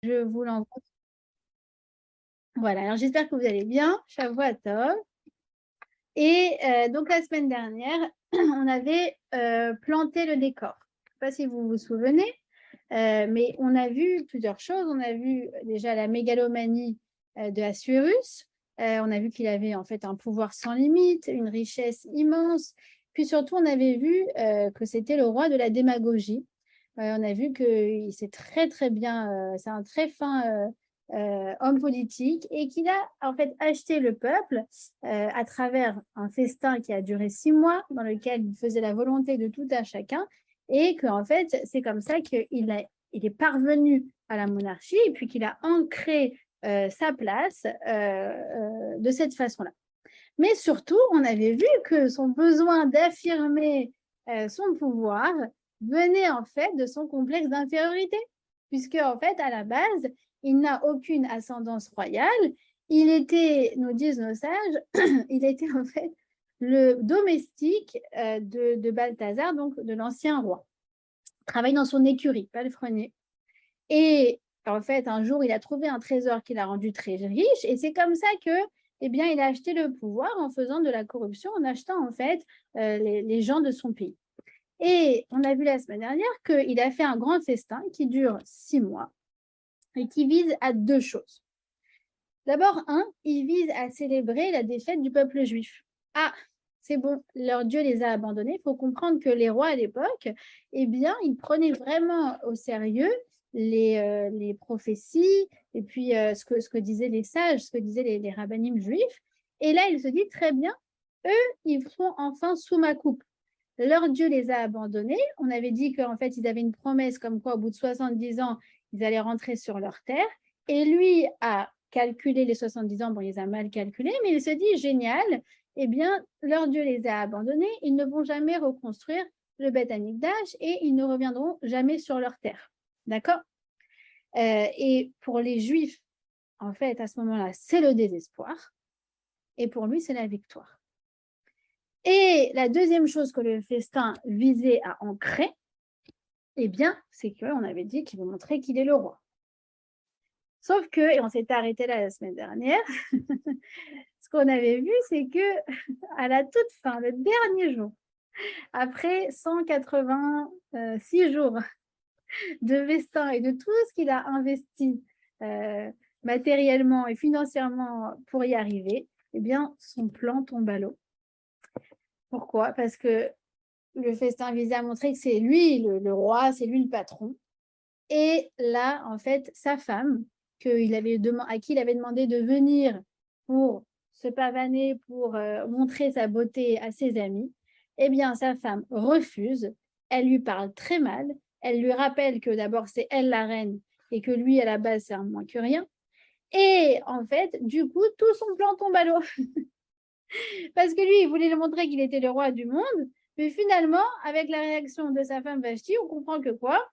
Je vous l'envoie. Voilà, alors j'espère que vous allez bien. Shavua Tov. Et donc la semaine dernière, on avait planté le décor. Je ne sais pas si vous vous souvenez, mais on a vu plusieurs choses. On a vu déjà la mégalomanie de Assuérus. On a vu qu'il avait en fait un pouvoir sans limite, une richesse immense. Puis surtout, on avait vu que c'était le roi de la démagogie. On a vu qu'il s'est très très bien, c'est un très fin homme politique et qu'il a en fait acheté le peuple à travers un festin qui a duré 6 mois dans lequel il faisait la volonté de tout un chacun et qu'en fait c'est comme ça qu'il est parvenu à la monarchie et puis qu'il a ancré sa place de cette façon-là. Mais surtout, on avait vu que son besoin d'affirmer son pouvoir venait en fait de son complexe d'infériorité, puisque en fait, à la base, il n'a aucune ascendance royale. Il était, nous disent nos sages, il était en fait le domestique de Balthazar, donc de l'ancien roi. Il travaille dans son écurie, palefrenier. Et en fait, un jour, il a trouvé un trésor qui l'a rendu très riche, et c'est comme ça que eh bien, il a acheté le pouvoir en faisant de la corruption, en achetant en fait les gens de son pays. Et on a vu la semaine dernière qu'il a fait un grand festin qui dure 6 mois et qui vise à deux choses. D'abord, il vise à célébrer la défaite du peuple juif. Ah, c'est bon, leur Dieu les a abandonnés. Il faut comprendre que les rois à l'époque, eh bien, ils prenaient vraiment au sérieux les prophéties et puis ce que disaient les sages, ce que disaient les rabbinim juifs. Et là, il se dit très bien, eux, ils seront enfin sous ma coupe. Leur Dieu les a abandonnés. On avait dit qu'en fait, ils avaient une promesse comme quoi, au bout de 70 ans, ils allaient rentrer sur leur terre. Et lui a calculé les 70 ans. Bon, il les a mal calculés, mais il se dit, génial, eh bien, leur Dieu les a abandonnés. Ils ne vont jamais reconstruire le Beth Amikdash et ils ne reviendront jamais sur leur terre. D'accord Et pour les Juifs, en fait, à ce moment-là, c'est le désespoir. Et pour lui, c'est la victoire. Et la deuxième chose que le festin visait à ancrer, eh bien, c'est qu'on avait dit qu'il veut montrer qu'il est le roi. Sauf que, et on s'était arrêté là la semaine dernière, ce qu'on avait vu, c'est que à la toute fin, le dernier jour, après 186 jours de festin et de tout ce qu'il a investi matériellement et financièrement pour y arriver, eh bien, son plan tombe à l'eau. Pourquoi? Parce que le festin visait à montrer que c'est lui le roi, c'est lui le patron. Et là, en fait, sa femme, à qui il avait demandé de venir pour se pavaner, pour montrer sa beauté à ses amis, eh bien, sa femme refuse. Elle lui parle très mal. Elle lui rappelle que d'abord, c'est elle la reine et que lui, à la base, c'est un moins que rien. Et en fait, du coup, tout son plan tombe à l'eau. Parce que lui, il voulait lui montrer qu'il était le roi du monde. Mais finalement, avec la réaction de sa femme Vashti, on comprend que quoi?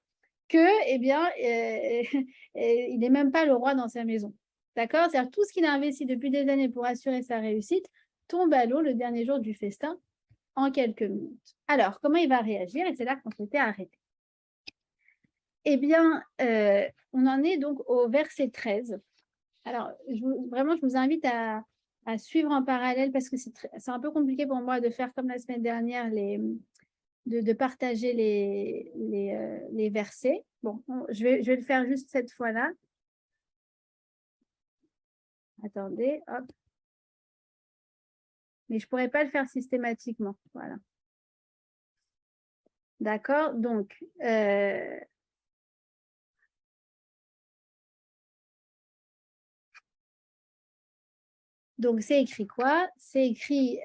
Que, eh bien, il n'est même pas le roi dans sa maison. D'accord? C'est-à-dire tout ce qu'il a investi depuis des années pour assurer sa réussite tombe à l'eau le dernier jour du festin en quelques minutes. Alors, comment il va réagir? Et c'est là qu'on s'était arrêté. Eh bien, on en est donc au verset 13. Alors, vraiment, je vous invite à suivre en parallèle parce que c'est un peu compliqué pour moi de faire comme la semaine dernière, de partager les versets. Bon, je vais le faire juste cette fois-là. Attendez, hop. Mais je ne pourrais pas le faire systématiquement. Voilà. D'accord? Donc, c'est écrit quoi? C'est écrit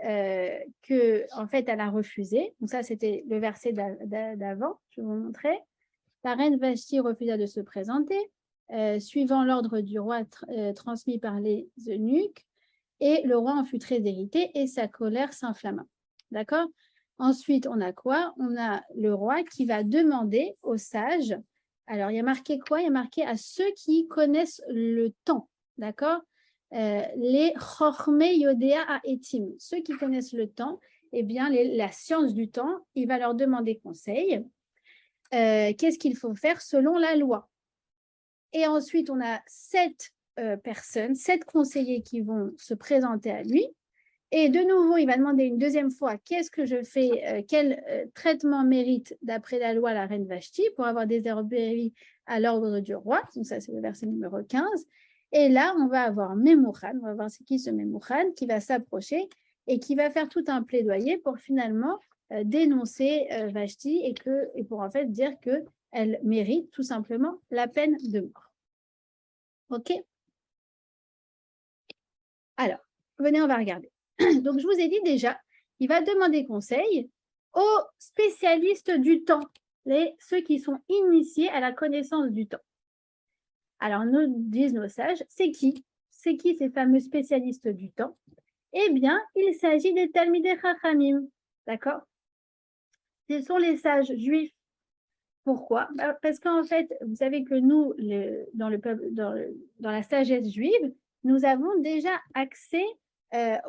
que en fait, elle a refusé. Donc ça, c'était le verset d'avant. Je vais vous montrer. La reine Vashti refusa de se présenter, suivant l'ordre du roi transmis par les eunuques. Et le roi en fut très irrité et sa colère s'inflamma. D'accord? Ensuite, on a quoi? On a le roi qui va demander aux sages. Alors, il y a marqué quoi? Il y a marqué à ceux qui connaissent le temps. D'accord? Les Chormé Yodéa Aetim. Ceux qui connaissent le temps, eh bien, la science du temps, il va leur demander conseil. Qu'est-ce qu'il faut faire selon la loi? Et ensuite, on a 7 personnes, 7 conseillers qui vont se présenter à lui. Et de nouveau, il va demander une deuxième fois qu'est-ce que je fais, quel traitement mérite d'après la loi la reine Vashti pour avoir des herbéries à l'ordre du roi. Donc ça, c'est le verset numéro 15. Et là, on va avoir Memouchan, on va voir c'est qui ce Memouchan, qui va s'approcher et qui va faire tout un plaidoyer pour finalement dénoncer Vashti et pour en fait dire qu'elle mérite tout simplement la peine de mort. OK? Alors, venez, on va regarder. Donc, je vous ai dit déjà, il va demander conseil aux spécialistes du temps, ceux qui sont initiés à la connaissance du temps. Alors, nous disent nos sages, c'est qui? C'est qui ces fameux spécialistes du temps? Eh bien, il s'agit des Talmidei Chachamim, d'accord? Ce sont les sages juifs. Pourquoi? Parce qu'en fait, vous savez que nous, dans la sagesse juive, nous avons déjà accès à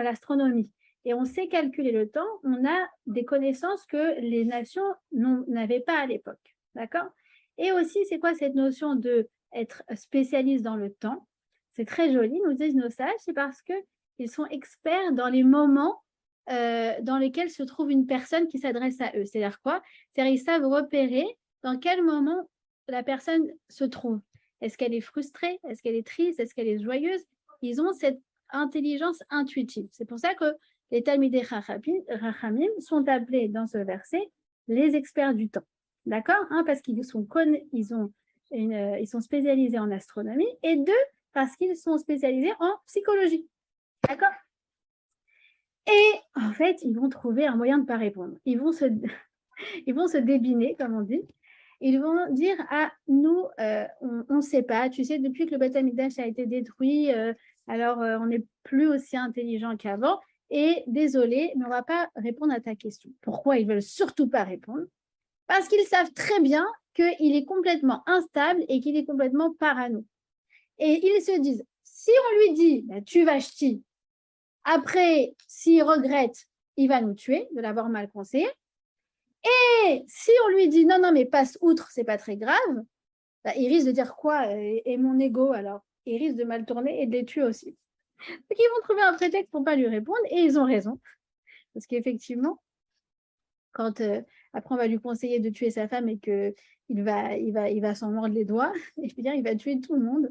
l'astronomie. Et on sait calculer le temps. On a des connaissances que les nations n'avaient pas à l'époque. D'accord? Et aussi, c'est quoi cette notion d'être spécialiste dans le temps? C'est très joli, nous disent nos sages, c'est parce qu'ils sont experts dans les moments dans lesquels se trouve une personne qui s'adresse à eux. C'est-à-dire quoi? C'est-à-dire qu'ils savent repérer dans quel moment la personne se trouve. Est-ce qu'elle est frustrée? Est-ce qu'elle est triste? Est-ce qu'elle est joyeuse? Ils ont cette intelligence intuitive. C'est pour ça que les Talmidei Chachamim sont appelés dans ce verset les experts du temps. D'accord? Parce qu'ils sont spécialisés en astronomie et deux, parce qu'ils sont spécialisés en psychologie. D'accord? Et en fait, ils vont trouver un moyen de ne pas répondre. Ils vont se débiner, comme on dit. Ils vont dire à nous, on ne sait pas, tu sais, depuis que le Beth Amikdash a été détruit, on n'est plus aussi intelligent qu'avant. Et désolé, mais on ne va pas répondre à ta question. Pourquoi ils ne veulent surtout pas répondre? Parce qu'ils savent très bien qu'il est complètement instable et qu'il est complètement parano. Et ils se disent, si on lui dit, tu vas ch'ti, après, s'il regrette, il va nous tuer de l'avoir mal conseillé. Et si on lui dit non, mais passe outre, c'est pas très grave, il risque de dire quoi? Et mon ego, alors? Il risque de mal tourner et de les tuer aussi. Donc, ils vont trouver un prétexte pour ne pas lui répondre et ils ont raison. Parce qu'effectivement, quand après on va lui conseiller de tuer sa femme et qu'il va s'en mordre les doigts, et bien, il va tuer tout le monde.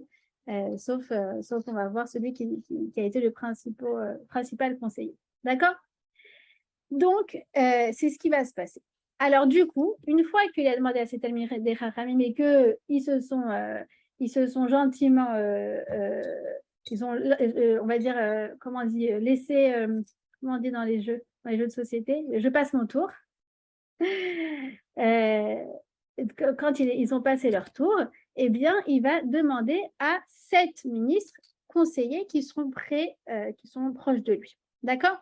Sauf on va voir celui qui a été le principal conseiller. D'accord? Donc, c'est ce qui va se passer. Alors, du coup, une fois qu'il a demandé à ses Talmidei Chachamim et qu'ils se sont gentiment, on va dire, comment on dit, laissé, comment on dit dans les jeux de société, je passe mon tour. Quand ils ont passé leur tour, eh bien, il va demander à 7 ministres conseillers qui sont proches de lui. D'accord?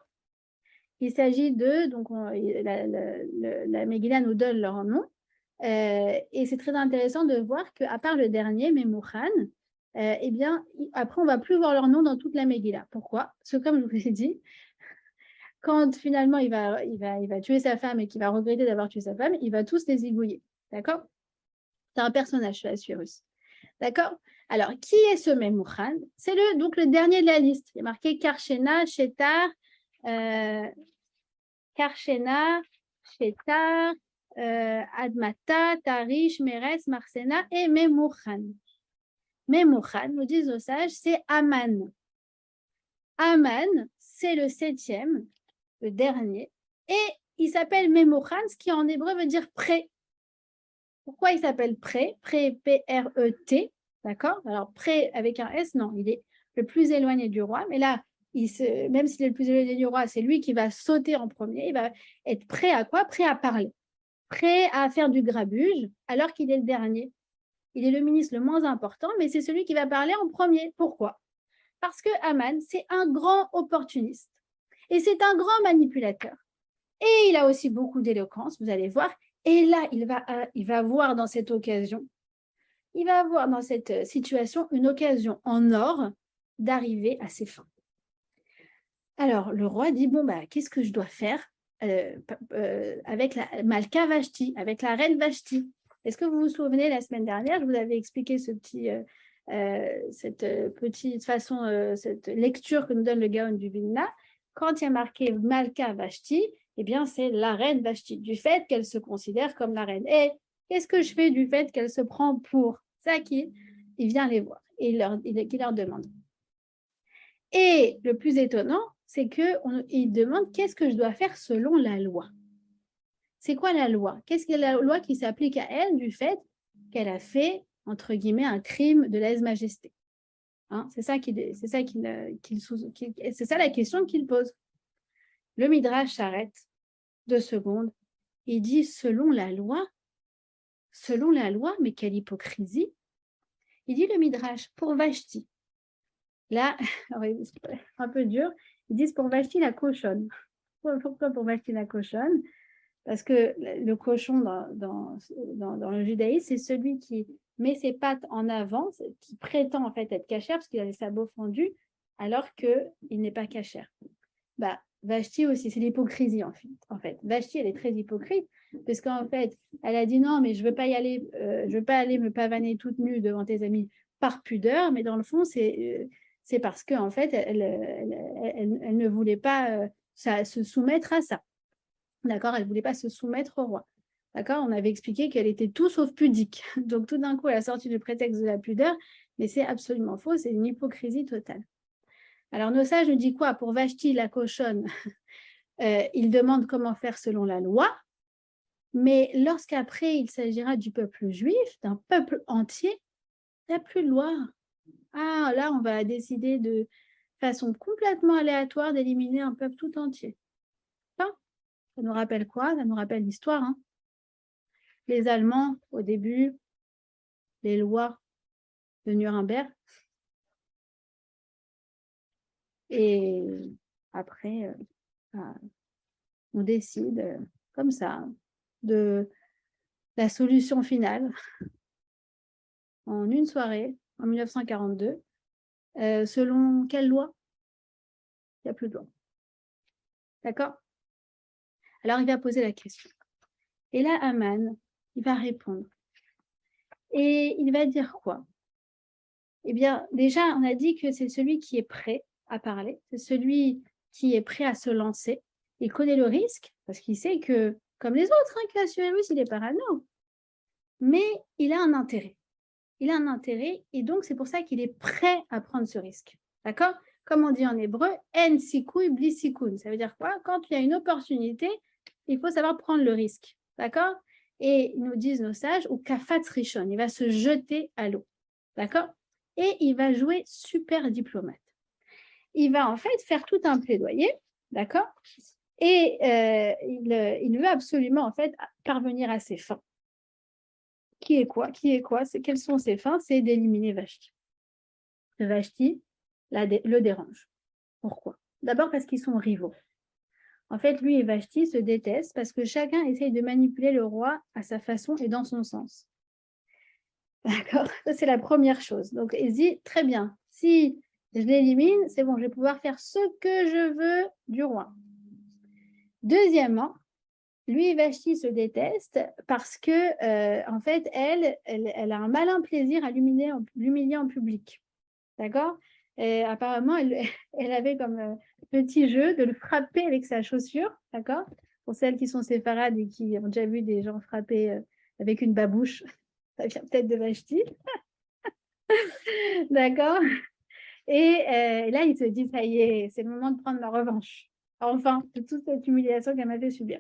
Il s'agit donc la Megillah nous donne leur nom. Et c'est très intéressant de voir qu'à part le dernier, Memouchan, eh bien, après, on ne va plus voir leur nom dans toute la Megillah. Pourquoi? Parce que comme je vous ai dit, quand finalement il va tuer sa femme et qu'il va regretter d'avoir tué sa femme, il va tous les égouiller. D'accord? C'est un personnage, ce Assuérus. D'accord? Alors, qui est ce Memouchan? C'est donc le dernier de la liste. Il est marqué Karshena, Shetar, Karshena, Shetar, Admata, Tarish, Meres, Marsena et Memouchan. Memouchan, nous disent nos sages, c'est Aman. Aman, c'est le 7e, le dernier, et il s'appelle Memouchan, ce qui en hébreu veut dire prêt. Pourquoi il s'appelle prêt? Prêt, P-R-E-T, d'accord? Alors prêt avec un S, non, il est le plus éloigné du roi, mais là, même s'il est le plus éloigné du roi, c'est lui qui va sauter en premier, il va être prêt à quoi? Prêt à parler, prêt à faire du grabuge, alors qu'il est le dernier. Il est le ministre le moins important, mais c'est celui qui va parler en premier. Pourquoi? Parce que Aman, c'est un grand opportuniste et c'est un grand manipulateur. Et il a aussi beaucoup d'éloquence, vous allez voir. Et là, il va voir dans cette occasion, il va avoir dans cette situation une occasion en or d'arriver à ses fins. Alors, le roi dit, bon, qu'est-ce que je dois faire avec la Malka Vashti, avec la reine Vashti? Est-ce que vous vous souvenez, la semaine dernière, je vous avais expliqué cette petite façon, cette lecture que nous donne le Gaon du Vilna. Quand il y a marqué Malka Vashti, eh bien, c'est la reine Vashti, du fait qu'elle se considère comme la reine. Et qu'est-ce que je fais du fait qu'elle se prend pour ça qui il vient les voir et il leur demande. Et le plus étonnant, c'est qu'il demande qu'est-ce que je dois faire selon la loi. C'est quoi la loi? Qu'est-ce que la loi qui s'applique à elle du fait qu'elle a fait, entre guillemets, un crime de lèse-majesté? Hein, c'est ça la question qu'il pose. Le Midrash s'arrête 2 secondes. Il dit selon la loi, mais quelle hypocrisie. Il dit le Midrash pour Vashti. Là, un peu dur, ils disent pour Vashti la cochonne. Pourquoi pour Vashti la cochonne? Parce que le cochon dans le judaïsme, c'est celui qui met ses pattes en avant, qui prétend en fait être cachère parce qu'il a les sabots fendus, alors qu'il n'est pas cachère. Bah, Vashti aussi, c'est l'hypocrisie en fait. Vashti, elle est très hypocrite parce qu'en fait, elle a dit non, mais je ne veux pas y aller, je veux pas aller me pavaner toute nue devant tes amis par pudeur, mais dans le fond, c'est parce qu'en fait, elle ne voulait pas se soumettre à ça. D'accord, elle ne voulait pas se soumettre au roi. D'accord, on avait expliqué qu'elle était tout sauf pudique. Donc tout d'un coup, elle a sorti le prétexte de la pudeur, mais c'est absolument faux, c'est une hypocrisie totale. Alors nos sages nous disent quoi? Pour Vashti, la cochonne, il demande comment faire selon la loi, mais lorsqu'après il s'agira du peuple juif, d'un peuple entier, il n'y a plus de loi. Ah, là, on va décider de façon complètement aléatoire d'éliminer un peuple tout entier. Enfin, ça nous rappelle quoi? Ça nous rappelle l'histoire. Hein. Les Allemands, au début, les lois de Nuremberg. Et après, on décide comme ça de la solution finale en une soirée, en 1942. Selon quelle loi? Il n'y a plus de loi. D'accord? Alors, il va poser la question. Et là, Aman, il va répondre. Et il va dire quoi? Eh bien, déjà, on a dit que c'est celui qui est prêt à parler, c'est celui qui est prêt à se lancer. Il connaît le risque, parce qu'il sait que, comme les autres, que l'assurance, il est parano. Mais il a un intérêt. Il a un intérêt, et donc c'est pour ça qu'il est prêt à prendre ce risque. D'accord? Comme on dit en hébreu, en sikouy bli sikoun. Ça veut dire quoi? Quand il y a une opportunité, il faut savoir prendre le risque. D'accord? Et ils nous disent nos sages, ou kafatz rishon, il va se jeter à l'eau. D'accord? Et il va jouer super diplomate. Il va en fait faire tout un plaidoyer, d'accord? Et il veut absolument en fait parvenir à ses fins. Qui est quoi? Quelles sont ses fins? C'est d'éliminer Vashti. Vashti le dérange. Pourquoi? D'abord parce qu'ils sont rivaux. En fait, lui et Vashti se détestent parce que chacun essaye de manipuler le roi à sa façon et dans son sens. D'accord? Ça, c'est la première chose. Donc, il dit, très bien, si je l'élimine, c'est bon, je vais pouvoir faire ce que je veux du roi. Deuxièmement, lui et Vashti se détestent parce que, en fait, elle a un malin plaisir à l'humilier en public. D'accord? Et apparemment, elle avait comme petit jeu de le frapper avec sa chaussure. D'accord? Pour celles qui sont séfarades et qui ont déjà vu des gens frapper avec une babouche. Ça vient peut-être de Vashti. D'accord? Et là, il se dit, ça y est, c'est le moment de prendre ma revanche. Enfin, de toute cette humiliation qu'elle m'a fait subir.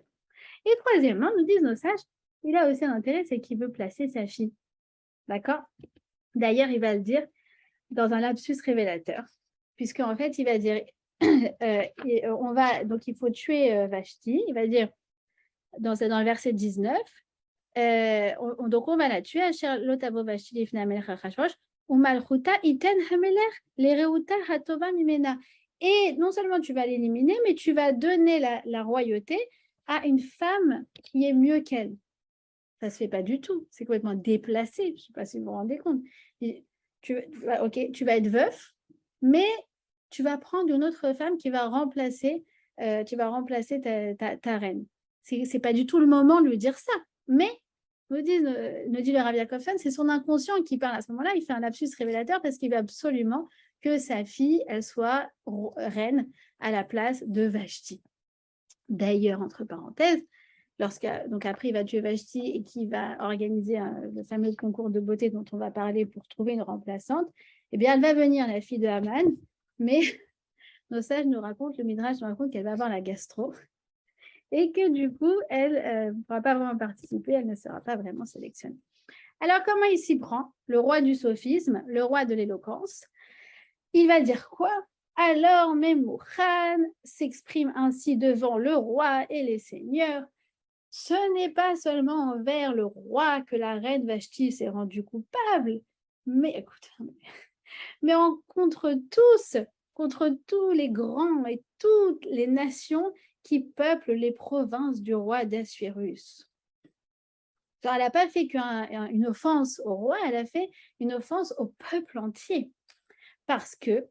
Et troisièmement, nous disent nos sages, il a aussi un intérêt, c'est qu'il veut placer sa fille. D'accord? D'ailleurs, il va le dire dans un lapsus révélateur, puisqu'en fait, il va dire, donc il faut tuer Vashti, il va dire, dans le verset 19, donc on va la tuer, l'otavo Vashti lifnei hamelech Achashverosh, umalchuta iten hamelech lereuta hatova mimena. Et non seulement tu vas l'éliminer, mais tu vas donner la royauté à une femme qui est mieux qu'elle. Ça ne se fait pas du tout. C'est complètement déplacé. Je ne sais pas si vous vous rendez compte. Tu vas être veuf, mais tu vas prendre une autre femme qui va remplacer, ta reine. Ce n'est pas du tout le moment de lui dire ça. Mais nous dit le Rav Yaakov Fen, c'est son inconscient qui parle à ce moment-là. Il fait un lapsus révélateur parce qu'il veut absolument que sa fille, elle soit reine à la place de Vashti. D'ailleurs, entre parenthèses, donc après il va tuer Vashti et qu'il va organiser le fameux concours de beauté dont on va parler pour trouver une remplaçante, eh bien elle va venir, la fille de Haman, mais nos sages nous racontent, le Midrash nous raconte qu'elle va avoir la gastro et que du coup, elle ne pourra pas vraiment participer, elle ne sera pas vraiment sélectionnée. Alors, comment il s'y prend? Le roi du sophisme, le roi de l'éloquence. Il va dire quoi? Alors, Memouchan s'exprime ainsi devant le roi et les seigneurs. Ce n'est pas seulement envers le roi que la reine Vashti s'est rendue coupable, mais écoute, mais contre tous les grands et toutes les nations qui peuplent les provinces du roi d'Assuérus. Elle n'a pas fait qu'une offense au roi, elle a fait une offense au peuple entier. Parce que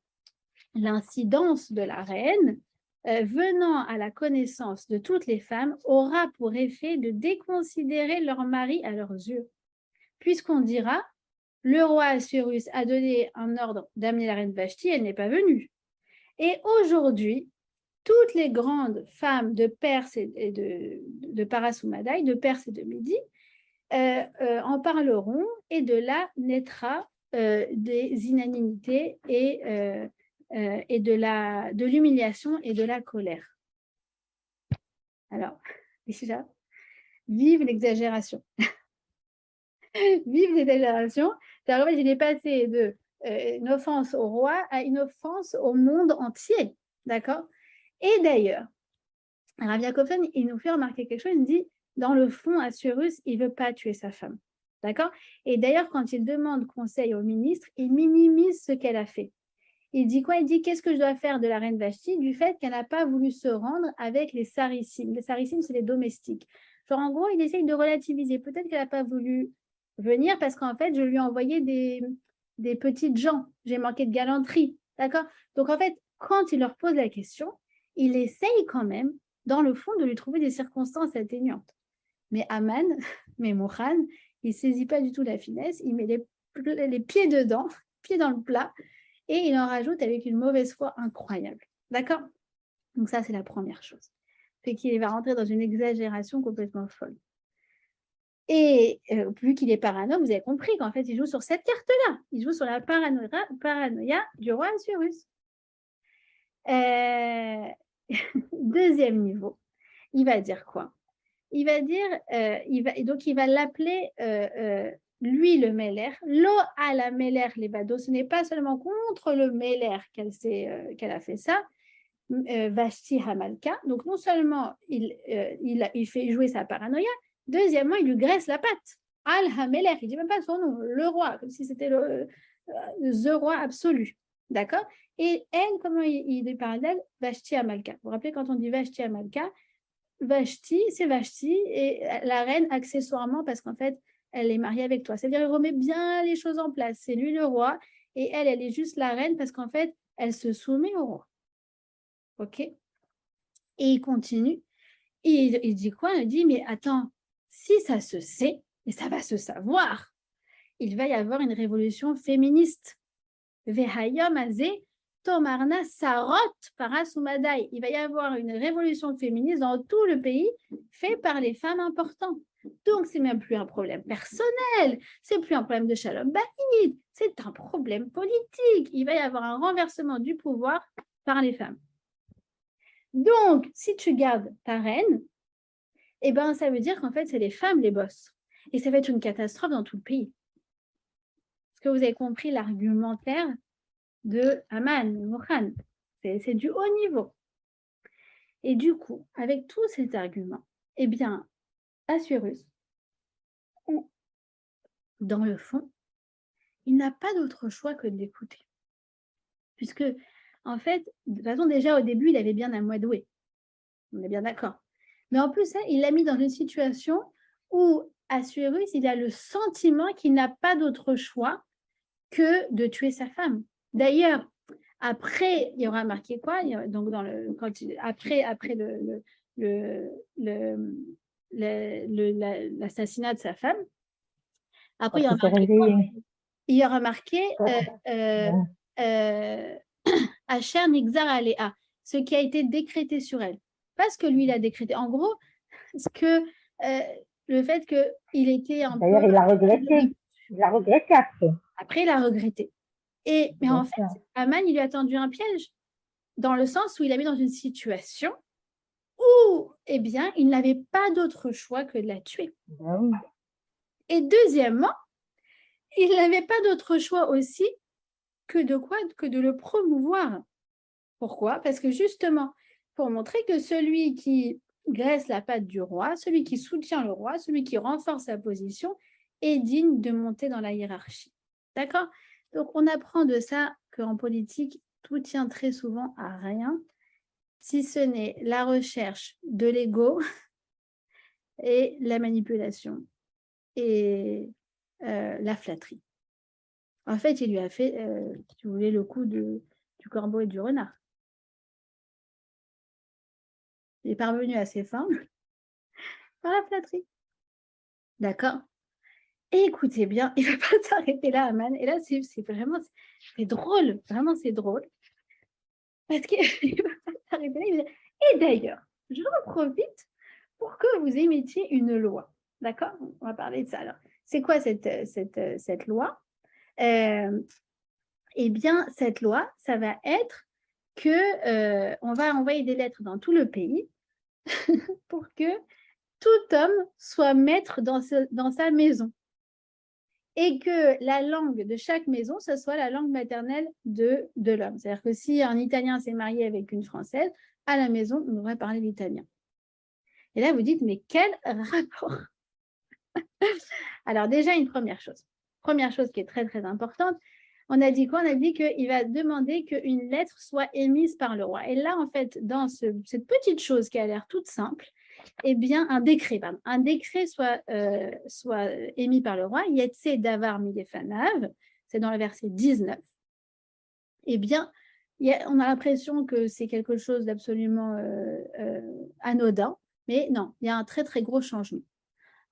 l'incidence de la reine, venant à la connaissance de toutes les femmes, aura pour effet de déconsidérer leur mari à leurs yeux. Puisqu'on dira, le roi Assuérus a donné un ordre d'amener la reine Vashti, elle n'est pas venue. Et aujourd'hui, toutes les grandes femmes de Perse et de Parasoumadai, de Perse et de Midi, en parleront et de là naîtra des inanimités et de l'humiliation et de la colère. Alors, déjà, vive l'exagération. Vive l'exagération. En fait, il est passé de une offense au roi à une offense au monde entier. D'accord? Et d'ailleurs, Rav Yaakov Fen, il nous fait remarquer quelque chose, il dit, dans le fond, Assuérus, il ne veut pas tuer sa femme. D'accord? Et d'ailleurs, quand il demande conseil au ministre, il minimise ce qu'elle a fait. Il dit quoi? Il dit, qu'est-ce que je dois faire de la reine Vashti du fait qu'elle n'a pas voulu se rendre avec les Sarissim. Les Sarissim, c'est les domestiques. Genre, en gros, il essaye de relativiser. Peut-être qu'elle n'a pas voulu venir parce qu'en fait, je lui ai envoyé des petites gens. J'ai manqué de galanterie. D'accord? Donc, en fait, quand il leur pose la question, il essaye quand même, dans le fond, de lui trouver des circonstances atténuantes. Mais Haman, Memouchan, il ne saisit pas du tout la finesse. Il met les pieds dedans, pieds dans le plat, et il en rajoute avec une mauvaise foi incroyable. D'accord? Donc ça, c'est la première chose. Fait qu'il va rentrer dans une exagération complètement folle. Et vu qu'il est parano, vous avez compris qu'en fait, il joue sur cette carte-là. Il joue sur la paranoïa du roi Assuérus. Deuxième niveau, il va dire quoi? Il va dire, il va l'appeler lui le Meller, lo à la Meller Levado. Ce n'est pas seulement contre le Meller qu'elle a fait ça, Vashti Hamalka. Donc non seulement il fait jouer sa paranoïa, deuxièmement, il lui graisse la patte. Al Hameler, il ne dit même pas son nom, le roi, comme si c'était the roi absolu. D'accord? Et elle, comment il est parallèle? Vashti Hamalka. Vous vous rappelez quand on dit Vashti Hamalka, Vashti, c'est Vashti, et la reine accessoirement parce qu'en fait, elle est mariée avec toi. C'est-à-dire, il remet bien les choses en place. C'est lui le roi, et elle est juste la reine parce qu'en fait, elle se soumet au roi. OK? Et il continue. Et il dit quoi? Il dit, mais attends, si ça se sait, et ça va se savoir, il va y avoir une révolution féministe. Vehayom azé tomarna sarot parasumadai. Il va y avoir une révolution féministe dans tout le pays, fait par les femmes importantes. Donc, c'est même plus un problème personnel, c'est plus un problème de shalom baïd, c'est un problème politique. Il va y avoir un renversement du pouvoir par les femmes. Donc, si tu gardes ta reine, eh ben, ça veut dire qu'en fait, c'est les femmes les boss. Et ça va être une catastrophe dans tout le pays. Est-ce que vous avez compris l'argumentaire de Haman, Mouchan? C'est du haut niveau. Et du coup, avec tout cet argument, eh bien, Assuérus, dans le fond, il n'a pas d'autre choix que de l'écouter. Puisque, en fait, de toute façon, déjà au début, il avait bien amadoué. On est bien d'accord. Mais en plus, il l'a mis dans une situation où Assuérus, il a le sentiment qu'il n'a pas d'autre choix que de tuer sa femme. D'ailleurs, après, il y aura marqué quoi? Donc, après l'assassinat de sa femme. Après, Quand il s'est réveillé. il a remarqué Ouais. Asher Nigzar Aléa, ce qui a été décrété sur elle. Pas ce que lui, il a décrété. En gros, le fait qu'il était un peu... D'ailleurs, il a regretté. Il a regretté après. Après, il a regretté. Mais en fait, Aman, il lui a tendu un piège, dans le sens où il l'a mis dans une situation où, eh bien, il n'avait pas d'autre choix que de la tuer. Ben oui. Et deuxièmement, il n'avait pas d'autre choix aussi que de le promouvoir. Pourquoi? Parce que justement, pour montrer que celui qui graisse la patte du roi, celui qui soutient le roi, celui qui renforce sa position, est digne de monter dans la hiérarchie. D'accord? Donc, on apprend de ça qu'en politique, tout tient très souvent à rien, si ce n'est la recherche de l'ego et la manipulation et la flatterie. En fait, il lui a fait, si vous voulez, le coup du corbeau et du renard. Il est parvenu à ses fins par la flatterie. D'accord? Et écoutez bien, il ne va pas s'arrêter là, Aman. Et là, c'est vraiment, c'est drôle. Vraiment, c'est drôle. Parce qu'il ne va pas s'arrêter là. Et d'ailleurs, je en profite pour que vous émettiez une loi. D'accord? On va parler de ça. Alors, c'est quoi cette loi? Eh bien, cette loi, ça va être que on va envoyer des lettres dans tout le pays pour que tout homme soit maître dans sa maison. Et que la langue de chaque maison, ce soit la langue maternelle de l'homme. C'est-à-dire que si un Italien s'est marié avec une Française, à la maison, on devrait parler l'italien. Et là, vous dites, mais quel rapport? Alors déjà, une première chose. Première chose qui est très, très importante, on a dit quoi? On a dit qu'il va demander qu'une lettre soit émise par le roi. Et là, en fait, dans cette petite chose qui a l'air toute simple, eh bien, un décret soit émis par le roi, Yetse Davar Milefanav, c'est dans le verset 19. Eh bien, on a l'impression que c'est quelque chose d'absolument anodin, mais non, il y a un très, très gros changement.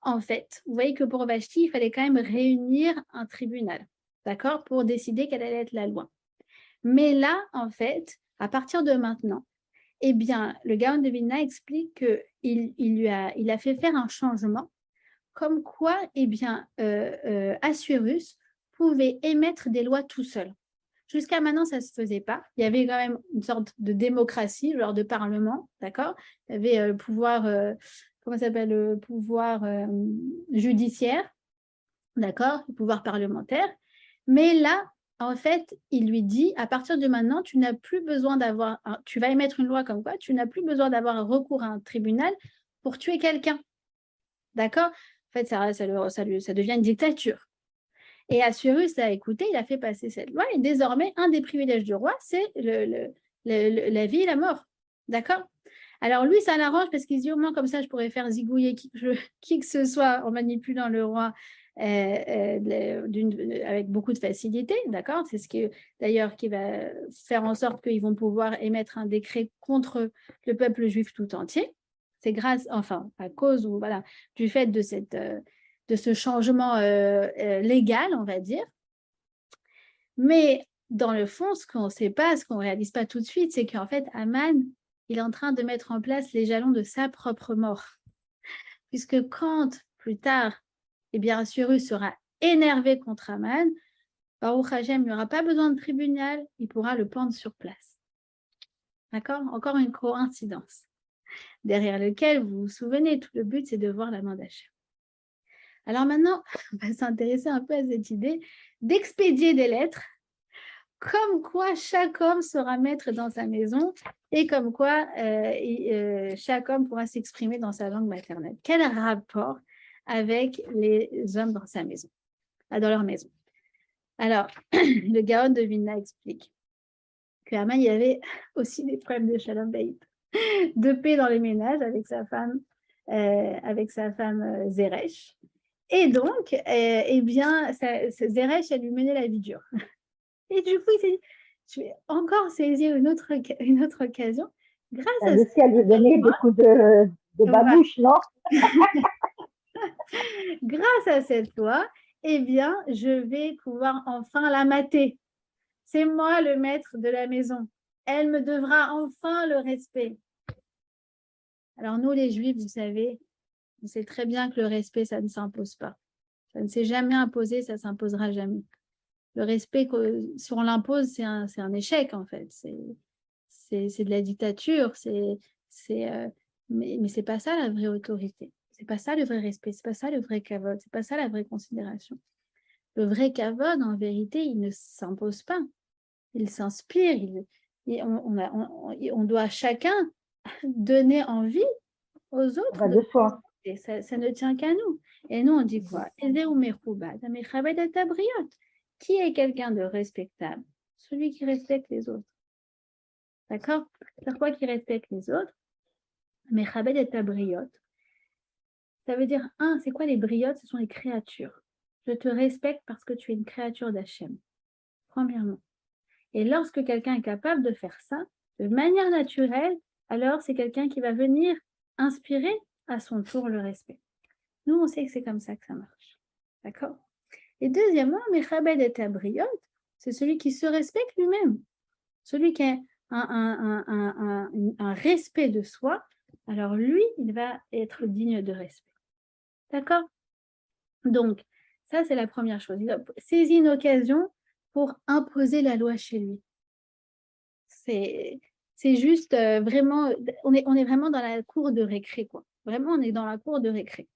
En fait, vous voyez que pour Vashti, il fallait quand même réunir un tribunal, d'accord, pour décider quelle allait être la loi. Mais là, en fait, à partir de maintenant, eh bien, le Gaon de Vilna explique qu'il a fait faire un changement, comme quoi, eh bien, Assuérus pouvait émettre des lois tout seul. Jusqu'à maintenant, ça ne se faisait pas. Il y avait quand même une sorte de démocratie, genre de parlement, d'accord? Il y avait le pouvoir, comment ça s'appelle, le pouvoir judiciaire, d'accord? Le pouvoir parlementaire. Mais là, en fait, il lui dit, à partir de maintenant, tu n'as plus besoin tu vas émettre une loi comme quoi, tu n'as plus besoin d'avoir un recours à un tribunal pour tuer quelqu'un. D'accord? En fait, ça devient une dictature. Et Assuérus a écouté, il a fait passer cette loi, et désormais, un des privilèges du roi, c'est la vie et la mort. D'accord? Alors lui, ça l'arrange parce qu'il se dit au moins comme ça, je pourrais faire zigouiller qui que ce soit en manipulant le roi avec beaucoup de facilité, d'accord? C'est ce qui, d'ailleurs, qui va faire en sorte qu'ils vont pouvoir émettre un décret contre le peuple juif tout entier. C'est grâce, enfin, à cause ou voilà, du fait de ce changement légal, on va dire. Mais dans le fond, ce qu'on ne sait pas, ce qu'on ne réalise pas tout de suite, c'est qu'en fait, Aman, il est en train de mettre en place les jalons de sa propre mort. Puisque quand, plus tard, eh bien, Assuérus sera énervé contre Aman, Baruch Hashem n'aura pas besoin de tribunal, il pourra le pendre sur place. D'accord? Encore une coïncidence. Derrière lequel, vous vous souvenez, tout le but, c'est de voir la main d'Hachem. Alors maintenant, on va s'intéresser un peu à cette idée d'expédier des lettres, comme quoi chaque homme sera maître dans sa maison et comme quoi chaque homme pourra s'exprimer dans sa langue maternelle. Quel rapport avec les hommes dans sa maison, dans leur maison? Alors, le Gaon de Vilna explique que Haman, il y avait aussi des problèmes de shalom bayit, de paix dans les ménages avec sa femme Zeresh. Et donc, eh bien, Zeresh, elle lui menait la vie dure. Et du coup, il s'est dit, je vais encore saisir une autre occasion. Grâce à le ciel lui donnait beaucoup de de Voilà. babouche, non? Grâce à cette loi, eh bien, je vais pouvoir enfin la mater. C'est moi le maître de la maison. Elle me devra enfin le respect. Alors nous, les Juifs, vous savez, on sait très bien que le respect, ça ne s'impose pas. Ça ne s'est jamais imposé, ça ne s'imposera jamais. Le respect, si on l'impose, c'est un échec, en fait. C'est de la dictature. Mais ce n'est pas ça la vraie autorité. Ce n'est pas ça le vrai respect. Ce n'est pas ça le vrai kavod. Ce n'est pas ça la vraie considération. Le vrai kavod, en vérité, il ne s'impose pas. Il s'inspire. On doit chacun donner envie aux autres. Ça va de soi. Ça ne tient qu'à nous. Et nous, on dit quoi? Qui est quelqu'un de respectable? Celui qui respecte les autres. D'accord? C'est quoi qui respecte les autres? Mechabed et tabriot. Ça veut dire, c'est quoi les briottes? Ce sont les créatures. Je te respecte parce que tu es une créature d'Hachem. Premièrement. Et lorsque quelqu'un est capable de faire ça, de manière naturelle, alors c'est quelqu'un qui va venir inspirer à son tour le respect. Nous, on sait que c'est comme ça que ça marche. D'accord? Et deuxièmement, Mechabed et tabriot, c'est celui qui se respecte lui-même. Celui qui a un respect de soi, alors lui, il va être digne de respect. D'accord? Donc, ça, c'est la première chose. Il a saisi une occasion pour imposer la loi chez lui. C'est juste vraiment, on est vraiment dans la cour de récré, quoi. Vraiment, on est dans la cour de récré.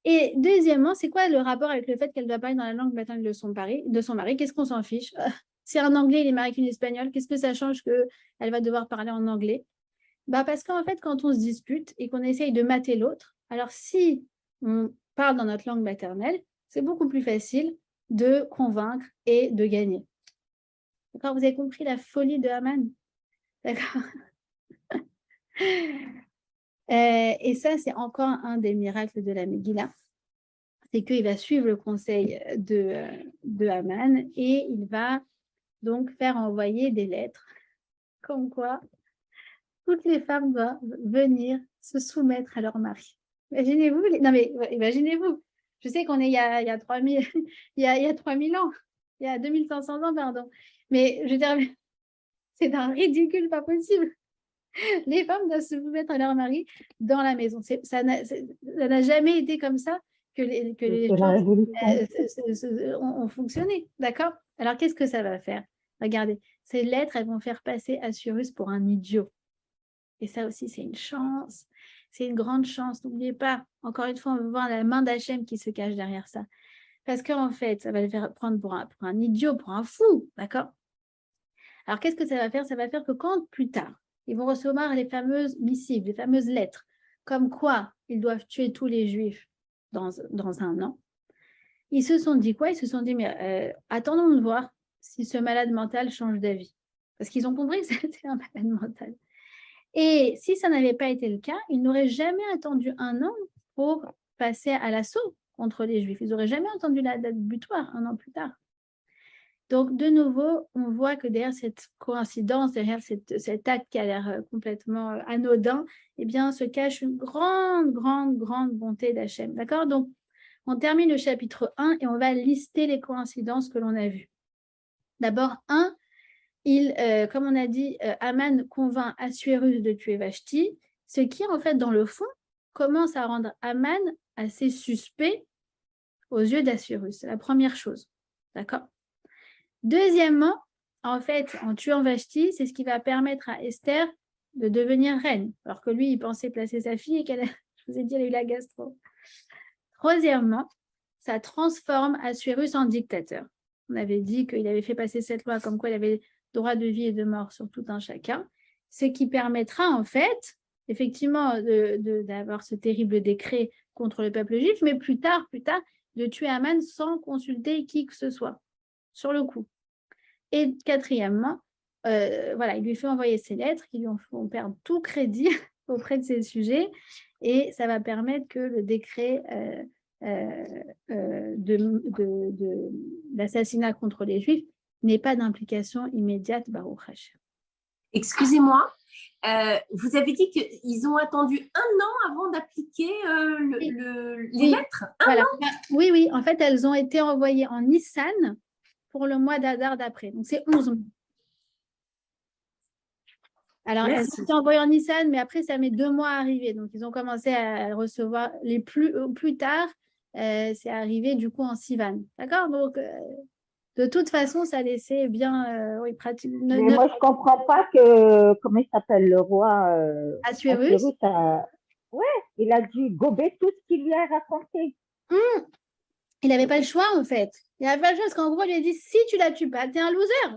Et deuxièmement, c'est quoi le rapport avec le fait qu'elle doit parler dans la langue maternelle de son mari? Qu'est-ce qu'on s'en fiche? Si un Anglais, il est marié avec une Espagnole, qu'est-ce que ça change qu'elle va devoir parler en anglais? Parce qu'en fait, quand on se dispute et qu'on essaye de mater l'autre, alors si on parle dans notre langue maternelle, c'est beaucoup plus facile de convaincre et de gagner. D'accord? Vous avez compris la folie de Haman? D'accord? Et ça, c'est encore un des miracles de la Megillah. C'est qu'il va suivre le conseil de Haman et il va donc faire envoyer des lettres comme quoi toutes les femmes doivent venir se soumettre à leur mari. Imaginez-vous, non mais imaginez-vous, je sais qu'on est il y a 3000, il y a 3000 ans, il y a 2500 ans, pardon, mais je veux dire, c'est d'un ridicule pas possible. Les femmes doivent se soumettre à leur mari dans la maison. Ça n'a jamais été comme ça que les choses ont fonctionné, d'accord? Alors, qu'est-ce que ça va faire? Regardez, ces lettres, elles vont faire passer Assuérus pour un idiot. Et ça aussi, c'est une chance. C'est une grande chance. N'oubliez pas, encore une fois, on veut voir la main d'Hachem qui se cache derrière ça. Parce qu'en fait, ça va le faire prendre pour un idiot, pour un fou, d'accord? Alors, qu'est-ce que ça va faire? Ça va faire que quand, plus tard, ils vont recevoir les fameuses missives, les fameuses lettres, comme quoi ils doivent tuer tous les Juifs dans un an. Ils se sont dit quoi? Ils se sont dit, mais attendons de voir si ce malade mental change d'avis. Parce qu'ils ont compris que c'était un malade mental. Et si ça n'avait pas été le cas, ils n'auraient jamais attendu un an pour passer à l'assaut contre les Juifs. Ils n'auraient jamais attendu la date butoir un an plus tard. Donc, de nouveau, on voit que derrière cette coïncidence, derrière cet acte qui a l'air complètement anodin, eh bien, se cache une grande, grande, grande bonté d'Hachem. D'accord? Donc, on termine le chapitre 1 et on va lister les coïncidences que l'on a vues. D'abord, 1, comme on a dit, Haman convainc Assuérus de tuer Vashti, ce qui, en fait, dans le fond, commence à rendre Haman assez suspect aux yeux d'Assuérus. C'est la première chose. D'accord? Deuxièmement, en fait, en tuant Vashti, c'est ce qui va permettre à Esther de devenir reine, alors que lui, il pensait placer sa fille et je vous ai dit, elle a eu la gastro. Troisièmement, ça transforme Assuérus en dictateur. On avait dit qu'il avait fait passer cette loi comme quoi il avait droit de vie et de mort sur tout un chacun, ce qui permettra en fait, effectivement, d'avoir ce terrible décret contre le peuple juif, mais plus tard, de tuer Haman sans consulter qui que ce soit, sur le coup. Et quatrièmement, voilà, il lui fait envoyer ses lettres qui lui font perdre tout crédit auprès de ses sujets, et ça va permettre que le décret d'assassinat contre les Juifs n'ait pas d'implication immédiate, Baruch Hashem. Excusez-moi, vous avez dit qu'ils ont attendu 1 an avant d'appliquer les lettres. Voilà. Oui, oui. En fait, elles ont été envoyées en Nissan pour le mois d'Adar d'après. Donc, c'est 11 mois. Alors, elles ont été envoyées en Nissan, mais après, ça met 2 mois à arriver. Donc, ils ont commencé à recevoir les plus tard. C'est arrivé du coup en Sivan. D'accord? Donc, de toute façon, ça laissait bien oui, pratique. Mais moi, je ne comprends pas que, comment il s'appelle, le roi Assuérus. Ouais, il a dû gober tout ce qu'il lui a raconté. Il n'avait pas le choix, en fait. Il n'avait pas le choix parce qu'en gros, il lui a dit si tu la tues pas, tu es un loser.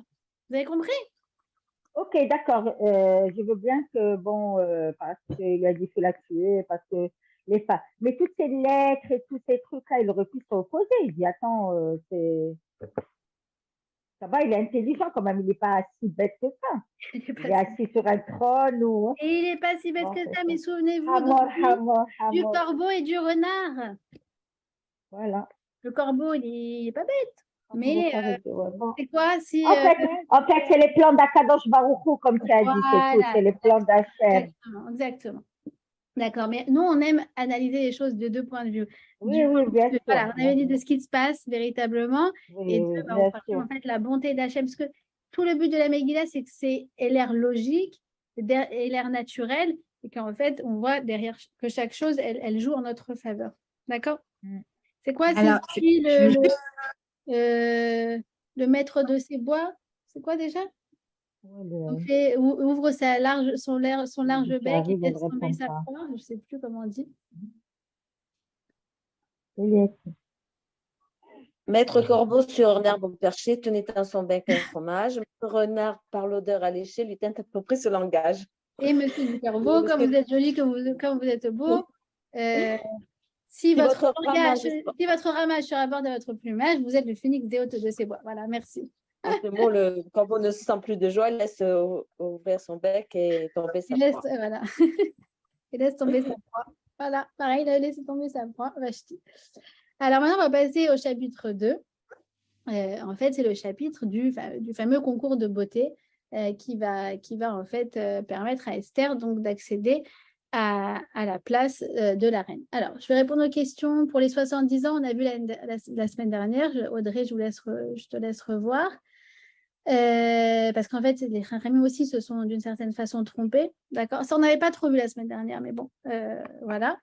Vous avez compris? Ok, d'accord. Je veux bien que, bon, parce qu'il a dit qu'il faut la tuer, parce que les femmes. Mais toutes ces lettres et tous ces trucs-là, il aurait pu s'opposer. Il dit attends, ça va, il est intelligent quand même, il n'est pas si bête que ça. Il est assis sur un trône ou. Et il n'est pas si bête que ça, mais souvenez-vous du corbeau et du renard. Voilà. Le corbeau, il n'est pas bête. Mais c'est quoi si. En fait, c'est les plans d'Akadosh Baruchou, comme tu as dit, c'est tout. C'est les plans d'Hachem. Exactement. D'accord, mais nous, on aime analyser les choses de 2 points de vue. Oui, bien sûr. Voilà, on avait dit de ce qui se passe véritablement et en fait, la bonté d'Hachem. Parce que tout le but de la Megillah, c'est que c'est l'air logique et l'air naturel et qu'en fait, on voit derrière que chaque chose, elle joue en notre faveur. D'accord? C'est quoi? C'est le maître de ses bois. C'est quoi déjà? Ouvre son large bec et laisse tomber sa proie. Je ne sais plus comment on dit. Maître corbeau sur un arbre perché tenait dans son bec un fromage. Maître renard, par l'odeur alléchée, lui tint à peu près ce langage. Et monsieur du corbeau, comme vous êtes joli, comme vous êtes beau, si votre ramage se rapporte à votre plumage, vous êtes le phénix des hôtes de ces bois. Voilà, merci. Le corbeau ne se sent plus de joie, il laisse ouvrir son bec et tomber sa proie. Voilà. Il laisse tomber sa proie. Voilà, pareil, il a laissé tomber sa proie. Vachti. Alors maintenant, on va passer au chapitre 2. En fait, c'est le chapitre du fameux concours de beauté qui va en fait permettre à Esther donc d'accéder à la place de la reine. Alors, je vais répondre aux questions pour les 70 ans. On a vu la semaine dernière. Audrey, je te laisse revoir. Parce qu'en fait, les Chachamim aussi se sont d'une certaine façon trompés. D'accord? Ça, on n'avait pas trop vu la semaine dernière, mais bon, voilà.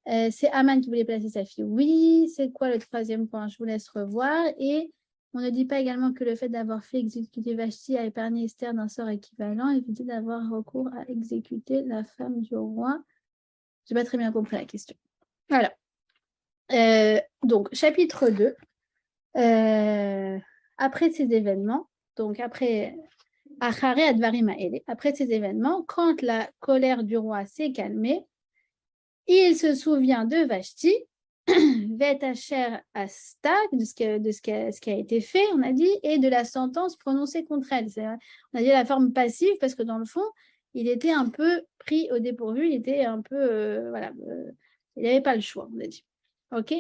C'est Aman qui voulait placer sa fille. Oui, c'est quoi le 3e point? Je vous laisse revoir. Et on ne dit pas également que le fait d'avoir fait exécuter Vashti a épargné Esther d'un sort équivalent, éviter d'avoir recours à exécuter la femme du roi. Je n'ai pas très bien compris la question. Voilà. Donc, chapitre 2. Après ces événements, donc après ces événements, quand la colère du roi s'est calmée, il se souvient de Vashti, Vetacher Asta, de ce qui a été fait, on a dit, et de la sentence prononcée contre elle. On a dit la forme passive parce que dans le fond, il était un peu pris au dépourvu, il était un peu, il n'avait pas le choix, on a dit. OK?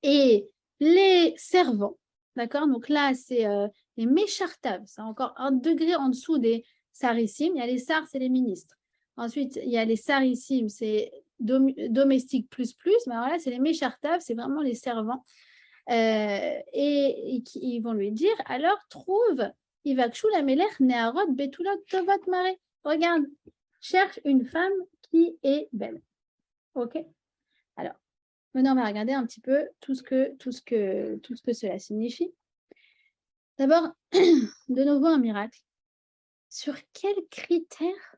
Et les servants, d'accord? Donc là, c'est les méchartaves, c'est encore un degré en dessous des sarissimes. Il y a les sars, c'est les ministres. Ensuite, il y a les sarissimes, c'est domestique plus. Mais alors là, c'est les méchartaves, c'est vraiment les servants. Et ils vont lui dire, alors trouve, Ivakshu la Melech Neharot Betulot Tovat Mare. Regarde, cherche une femme qui est belle. OK? Alors, maintenant, on va regarder un petit peu tout ce que cela signifie. D'abord, de nouveau un miracle. Sur quels critères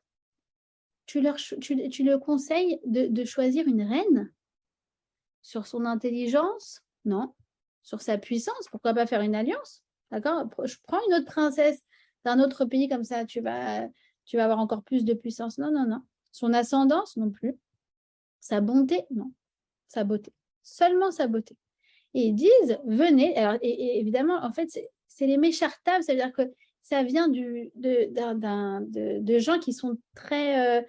tu le conseilles de choisir une reine? Sur son intelligence? Non. Sur sa puissance? Pourquoi pas faire une alliance? D'accord? Je prends une autre princesse d'un autre pays comme ça, tu vas avoir encore plus de puissance. Non. Son ascendance? Non plus. Sa bonté? Non. Sa beauté. Seulement sa beauté. Et ils disent, venez. Alors, et évidemment, en fait, c'est les méchartaves, ça veut dire que ça vient de gens qui sont très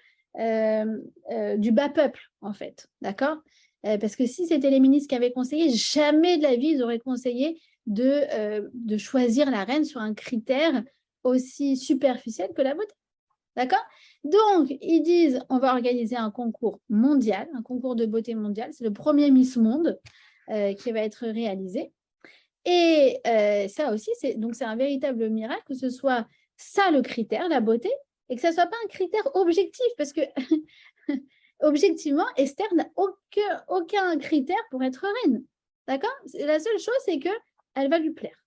du bas peuple, en fait. D'accord? Parce que si c'était les ministres qui avaient conseillé, jamais de la vie, ils auraient conseillé de choisir la reine sur un critère aussi superficiel que la beauté. D'accord? Donc, ils disent, on va organiser un concours mondial, un concours de beauté mondial. C'est le premier Miss Monde qui va être réalisé. Et ça aussi, c'est un véritable miracle que ce soit ça le critère, la beauté, et que ça ne soit pas un critère objectif, parce que objectivement, Esther n'a aucun critère pour être reine. D'accord? La seule chose, c'est qu'elle va lui plaire.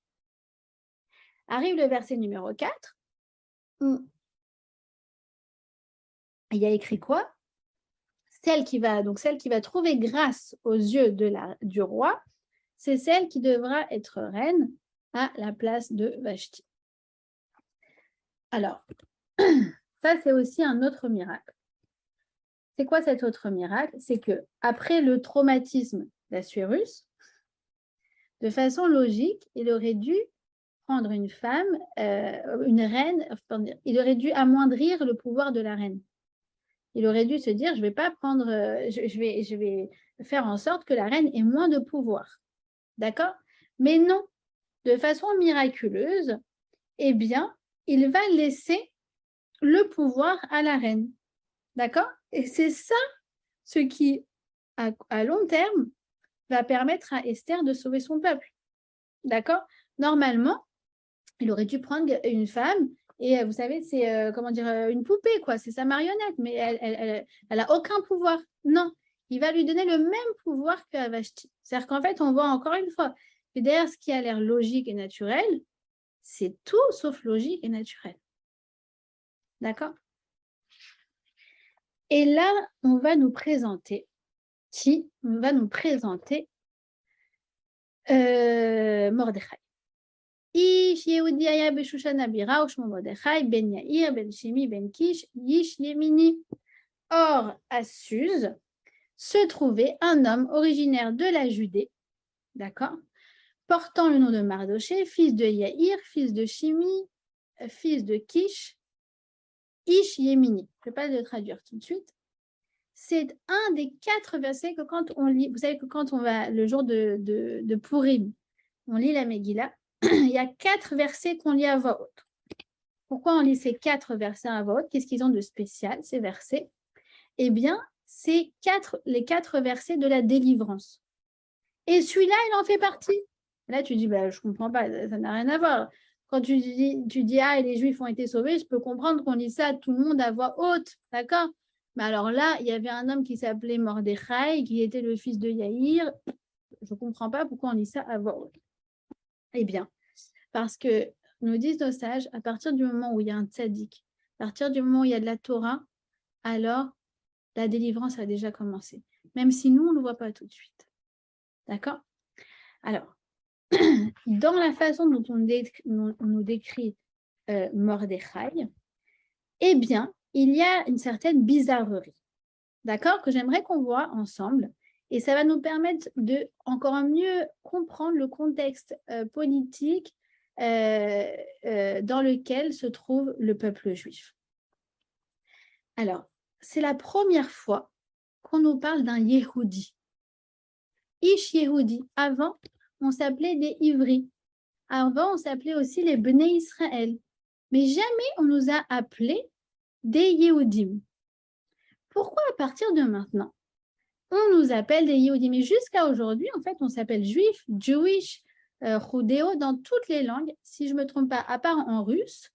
Arrive le verset numéro 4. Il y a écrit quoi? Celle qui va trouver grâce aux yeux du roi, c'est celle qui devra être reine à la place de Vashti. Alors, ça, c'est aussi un autre miracle. C'est quoi cet autre miracle? C'est que après le traumatisme d'Assuérus, de façon logique, il aurait dû prendre une femme, une reine, il aurait dû amoindrir le pouvoir de la reine. Il aurait dû se dire, je vais pas prendre, je vais faire en sorte que la reine ait moins de pouvoir. D'accord? Mais non, de façon miraculeuse, eh bien, il va laisser le pouvoir à la reine. D'accord? Et c'est ça ce qui, à long terme, va permettre à Esther de sauver son peuple. D'accord? Normalement, il aurait dû prendre une femme et vous savez, c'est une poupée, quoi. C'est sa marionnette, mais elle a aucun pouvoir. Non, il va lui donner le même pouvoir qu'à Vashti. C'est-à-dire qu'en fait, on voit encore une fois que derrière ce qui a l'air logique et naturel, c'est tout sauf logique et naturel. D'accord? Et là, on va nous présenter Mordechai. Ish Yehudi aya beshushan abira ushmo Mordechai ben Yair ben Shimi ben Kish Yish Yemini. Or, à Suse se trouvait un homme originaire de la Judée, d'accord, portant le nom de Mardoché, fils de Yair, fils de Shimi, fils de Kish, Ish Yemini. Je ne vais pas le traduire tout de suite. C'est un des 4 versets que quand on lit, vous savez que quand on va le jour de Purim, on lit la Megillah, il y a 4 versets qu'on lit à voix haute. Pourquoi on lit ces 4 versets à voix haute? Qu'est-ce qu'ils ont de spécial, ces versets? Eh bien, c'est les 4 versets de la délivrance. Et celui-là, il en fait partie. Là, tu dis, je ne comprends pas, ça n'a rien à voir. Quand tu dis, ah, et les Juifs ont été sauvés, je peux comprendre qu'on lit ça à tout le monde à voix haute, d'accord? Mais alors là, il y avait un homme qui s'appelait Mordechai, qui était le fils de Yaïr. Je ne comprends pas pourquoi on lit ça à voix haute. Eh bien, parce que nous disent nos sages, à partir du moment où il y a un tzaddik, à partir du moment où il y a de la Torah, alors la délivrance a déjà commencé. Même si nous, on ne le voit pas tout de suite. D'accord? Alors, dans la façon dont on nous décrit Mordechai, eh bien, il y a une certaine bizarrerie, d'accord, que j'aimerais qu'on voit ensemble, et ça va nous permettre de encore mieux comprendre le contexte politique dans lequel se trouve le peuple juif. Alors, c'est la première fois qu'on nous parle d'un Yehudi. Ish Yehudi. Avant, on s'appelait des Ivris. Avant, on s'appelait aussi les Bnei Israël. Mais jamais on nous a appelés des Yehudim. Pourquoi à partir de maintenant, on nous appelle des Yehudim? Mais jusqu'à aujourd'hui, en fait, on s'appelle juif, Jewish, Judéo, dans toutes les langues. Si je ne me trompe pas, à part en russe,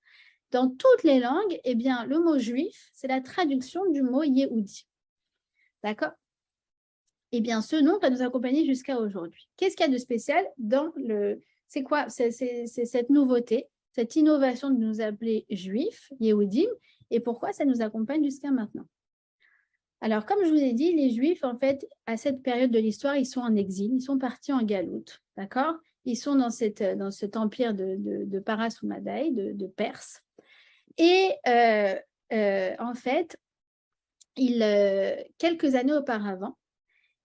dans toutes les langues, eh bien, le mot juif, c'est la traduction du mot Yehudi. D'accord? Eh bien, ce nom va nous accompagner jusqu'à aujourd'hui. Qu'est-ce qu'il y a de spécial dans le... C'est quoi? C'est cette nouveauté, cette innovation de nous appeler juifs, Yehudim, et pourquoi ça nous accompagne jusqu'à maintenant? Alors, comme je vous ai dit, les Juifs, en fait, à cette période de l'histoire, ils sont en exil, ils sont partis en galoute, d'accord? Ils sont dans cet empire de Paras ou Madaï, de Perse. Et en fait, quelques années auparavant,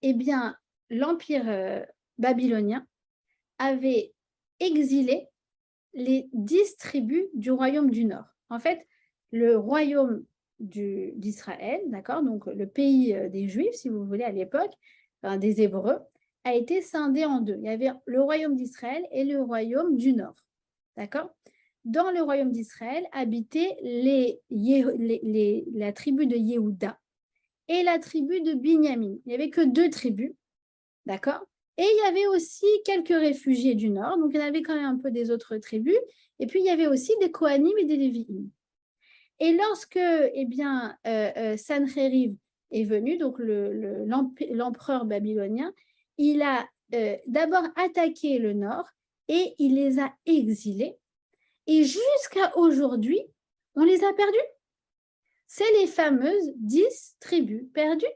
eh bien, l'empire babylonien avait exilé les 10 tribus du royaume du Nord. En fait, le royaume d'Israël, d'accord, donc le pays des Juifs, si vous voulez, à l'époque, enfin, des Hébreux, a été scindé en deux. Il y avait le royaume d'Israël et le royaume du Nord, d'accord? dans le royaume d'Israël habitaient la tribu de Yehuda et la tribu de Binyamin. Il n'y avait que 2 tribus, d'accord? Et il y avait aussi quelques réfugiés du nord, donc il y en avait quand même un peu des autres tribus. Et puis il y avait aussi des Kohanim et des Lévi'im. Et lorsque, Sancheriv est venu, donc l'empereur babylonien, il a d'abord attaqué le nord et il les a exilés. Et jusqu'à aujourd'hui, on les a perdus. C'est les fameuses 10 tribus perdues.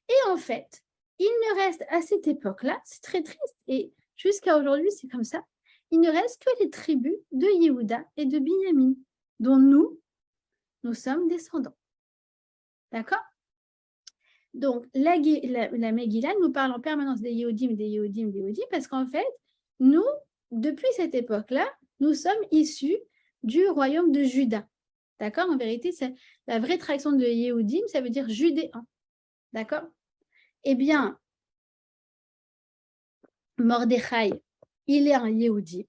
Et en fait, il ne reste à cette époque-là, c'est très triste, et jusqu'à aujourd'hui, c'est comme ça, il ne reste que les tribus de Yehuda et de Binyamin, dont nous sommes descendants. D'accord? Donc, la Megillah nous parle en permanence des Yehudim, parce qu'en fait, nous, depuis cette époque-là, nous sommes issus du royaume de Juda. D'accord? En vérité, c'est la vraie traduction de Yehudim, ça veut dire judéen. D'accord? Eh bien, Mordechai, il est un Yehudi.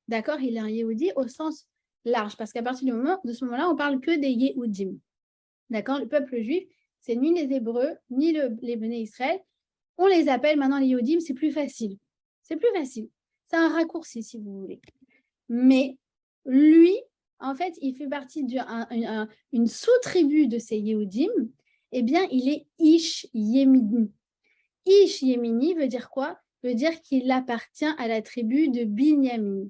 D'accord? Il est un Yehudi au sens large, parce qu'à partir de ce moment-là, on parle que des Yehudim. D'accord? Le peuple juif, c'est ni les Hébreux, ni les Béné Israël. On les appelle maintenant les Yehudim, c'est plus facile. C'est plus facile. C'est un raccourci, si vous voulez. Mais lui, en fait, il fait partie d'une sous-tribu de ces Yehudim. Eh bien, il est Ish Yemini. Ish Yemini veut dire quoi? Veut dire qu'il appartient à la tribu de Binyamin.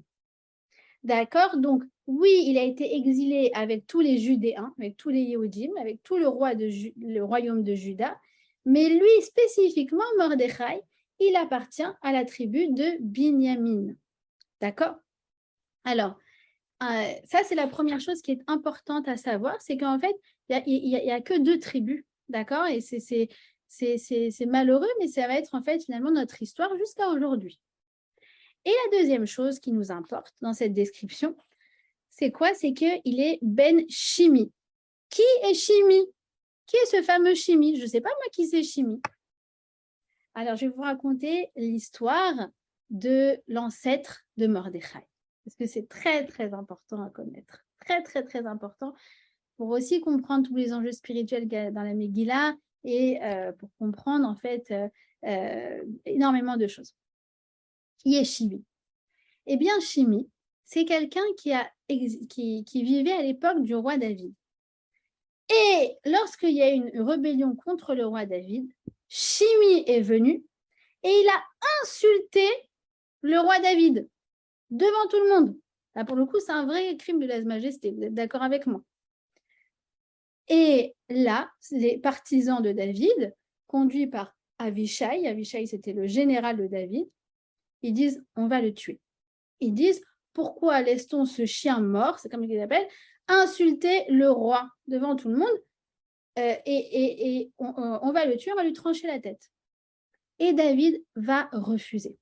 D'accord? Donc, oui, il a été exilé avec tous les Judéens, avec tous les Yehudim, avec tout le royaume de Juda. Mais lui, spécifiquement, Mordechai, il appartient à la tribu de Binyamin. D'accord? Alors, ça, c'est la première chose qui est importante à savoir, c'est qu'en fait, il n'y a que 2 tribus. D'accord? Et c'est malheureux, mais ça va être en fait finalement notre histoire jusqu'à aujourd'hui. Et la deuxième chose qui nous importe dans cette description, c'est quoi? C'est qu'il est Ben Shimi. Qui est Shimi? Qui est ce fameux Shimi? Je ne sais pas moi qui c'est Shimi. Alors, je vais vous raconter l'histoire de l'ancêtre de Mordechai, parce que c'est très, très important à connaître. Très, très, très important pour aussi comprendre tous les enjeux spirituels dans la Megillah et pour comprendre en fait énormément de choses. Qui est Shimi? Eh bien, Shimi, c'est quelqu'un qui vivait à l'époque du roi David. Et lorsqu'il y a eu une rébellion contre le roi David, Shimi est venu et il a insulté le roi David devant tout le monde. Là, pour le coup, c'est un vrai crime de lèse-majesté. Vous êtes d'accord avec moi? Et là, les partisans de David, conduits par Avishai, c'était le général de David, ils disent « on va le tuer ». Ils disent « pourquoi laisse-t-on ce chien mort », c'est comme ils l'appellent, insulter le roi devant tout le monde et on va le tuer, on va lui trancher la tête. Et David va refuser.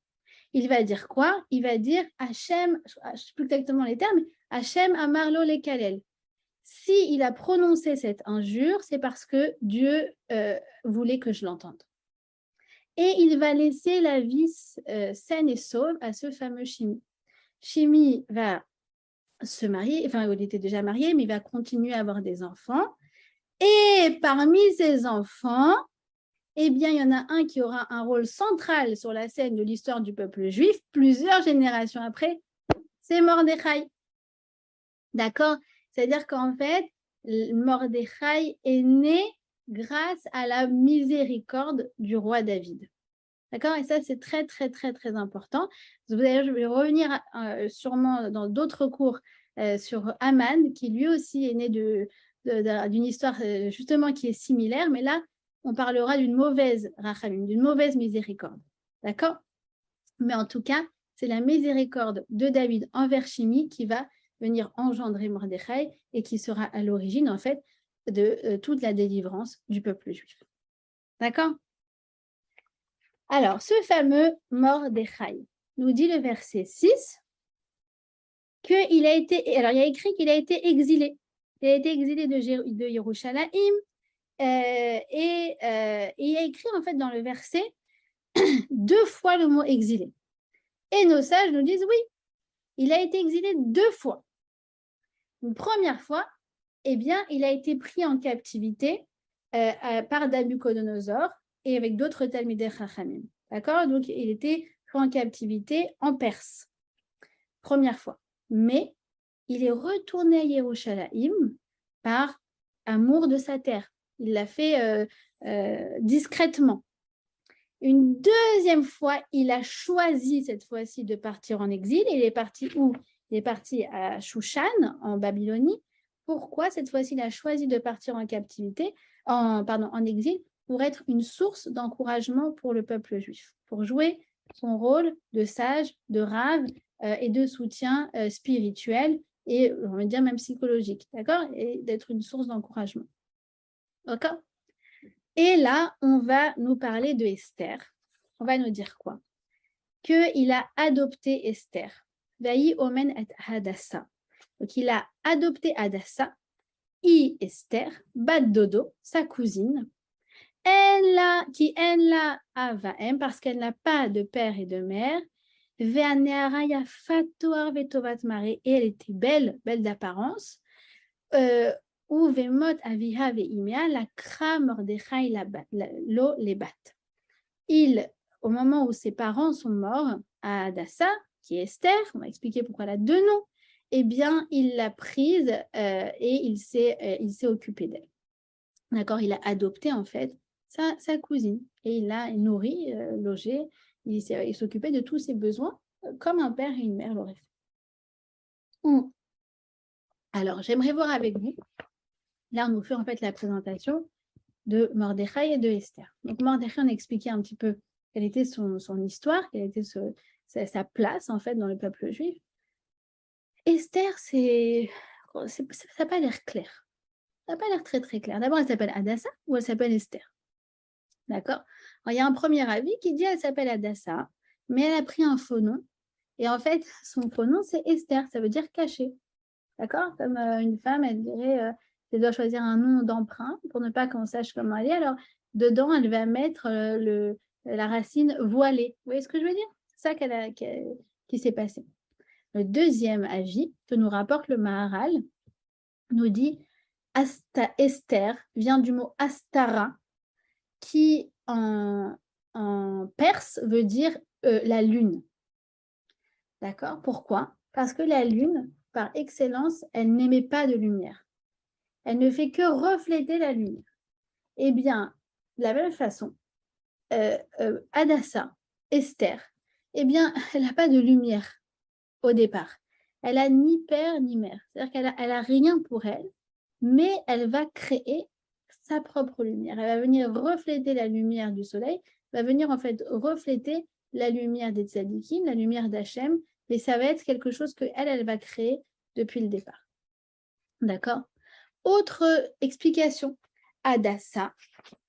Il va dire quoi? Il va dire Hachem, je ne sais plus exactement les termes, Hachem Amarlo Lekalel. S'il a prononcé cette injure, c'est parce que Dieu voulait que je l'entende. Et il va laisser la vie saine et sauve à ce fameux Shimi. Shimi va se marier, enfin il était déjà marié, mais il va continuer à avoir des enfants. Et parmi ces enfants, eh bien, il y en a un qui aura un rôle central sur la scène de l'histoire du peuple juif, plusieurs générations après, c'est Mordechai. D'accord? C'est-à-dire qu'en fait, Mordechai est né grâce à la miséricorde du roi David. D'accord? Et ça, c'est très, très, très, très important. D'ailleurs, je vais revenir sûrement dans d'autres cours sur Aman, qui lui aussi est né d'une histoire justement qui est similaire, mais là, on parlera d'une mauvaise rachamim, d'une mauvaise miséricorde. D'accord? Mais en tout cas, c'est la miséricorde de David envers Shimi qui va venir engendrer Mordechai et qui sera à l'origine, en fait, de toute la délivrance du peuple juif. D'accord? Alors, ce fameux Mordechai nous dit le verset 6 qu'il a été, alors il y a écrit qu'il a été exilé. Il a été exilé de Yerushalayim et il y a écrit en fait dans le verset 2 fois le mot exilé. Et nos sages nous disent oui, il a été exilé 2 fois. Une première fois, eh bien, il a été pris en captivité par Nabuchodonosor et avec d'autres Talmidei Chachamim. D'accord? Donc, il était pris en captivité en Perse. Première fois. Mais il est retourné à Yerushalayim par amour de sa terre. Il l'a fait discrètement. Une deuxième fois, il a choisi cette fois-ci de partir en exil. Il est parti où? Il est parti à Shushan, en Babylonie. Pourquoi cette fois-ci, il a choisi de partir en captivité, en exil, pour être une source d'encouragement pour le peuple juif, pour jouer son rôle de sage, de rave et de soutien spirituel et, on va dire, même psychologique, d'accord? Et d'être une source d'encouragement. D'accord? Et là, on va nous parler de Esther. On va nous dire quoi? Qu'il a adopté Esther. Vaï omen et Hadassa. Donc, il a adopté Hadassa, Esther, bat Dodo, sa cousine, qui en la avaem, parce qu'elle n'a pas de père et de mère, Veanearaya fatoar vetovat mare, et elle était belle d'apparence, ou vemot aviha veimea, la kra mordechai lo lebat. Au moment où ses parents sont morts, à Hadassa, qui est Esther, on va expliquer pourquoi elle a deux noms, eh bien, il l'a prise et il s'est occupé d'elle. D'accord? Il a adopté, en fait, sa cousine et il l'a nourrie, logée. Il s'occupait de tous ses besoins comme un père et une mère l'auraient fait. Alors, j'aimerais voir avec vous. Là, on nous fait en fait la présentation de Mordechai et de Esther. Donc, Mordechai, on a expliqué un petit peu quelle était son histoire, quelle était sa place, en fait, dans le peuple juif. Esther, ça n'a pas l'air clair. Ça n'a pas l'air très, très clair. D'abord, elle s'appelle Hadassa ou elle s'appelle Esther? D'accord? Il y a un premier avis qui dit qu'elle s'appelle Hadassa, mais elle a pris un faux nom. Et en fait, son faux nom, c'est Esther. Ça veut dire caché. D'accord? Comme une femme, elle dirait, elle doit choisir un nom d'emprunt pour ne pas qu'on sache comment elle est. Alors, dedans, elle va mettre la racine voilée. Vous voyez ce que je veux dire? C'est ça qui s'est passé. Le deuxième avis que nous rapporte le Maharal nous dit Esther vient du mot Astara, qui en perse veut dire la lune. D'accord? Pourquoi? Parce que la lune, par excellence, elle n'émet pas de lumière. Elle ne fait que refléter la lumière. Eh bien, de la même façon, Hadassa, Esther, eh bien, elle n'a pas de lumière au départ. Elle n'a ni père ni mère. C'est-à-dire qu'elle a rien pour elle, mais elle va créer sa propre lumière. Elle va venir refléter la lumière du soleil, va venir en fait refléter la lumière des tzadikim, la lumière d'Hachem, mais ça va être quelque chose qu'elle va créer depuis le départ. D'accord? Autre explication, Hadassa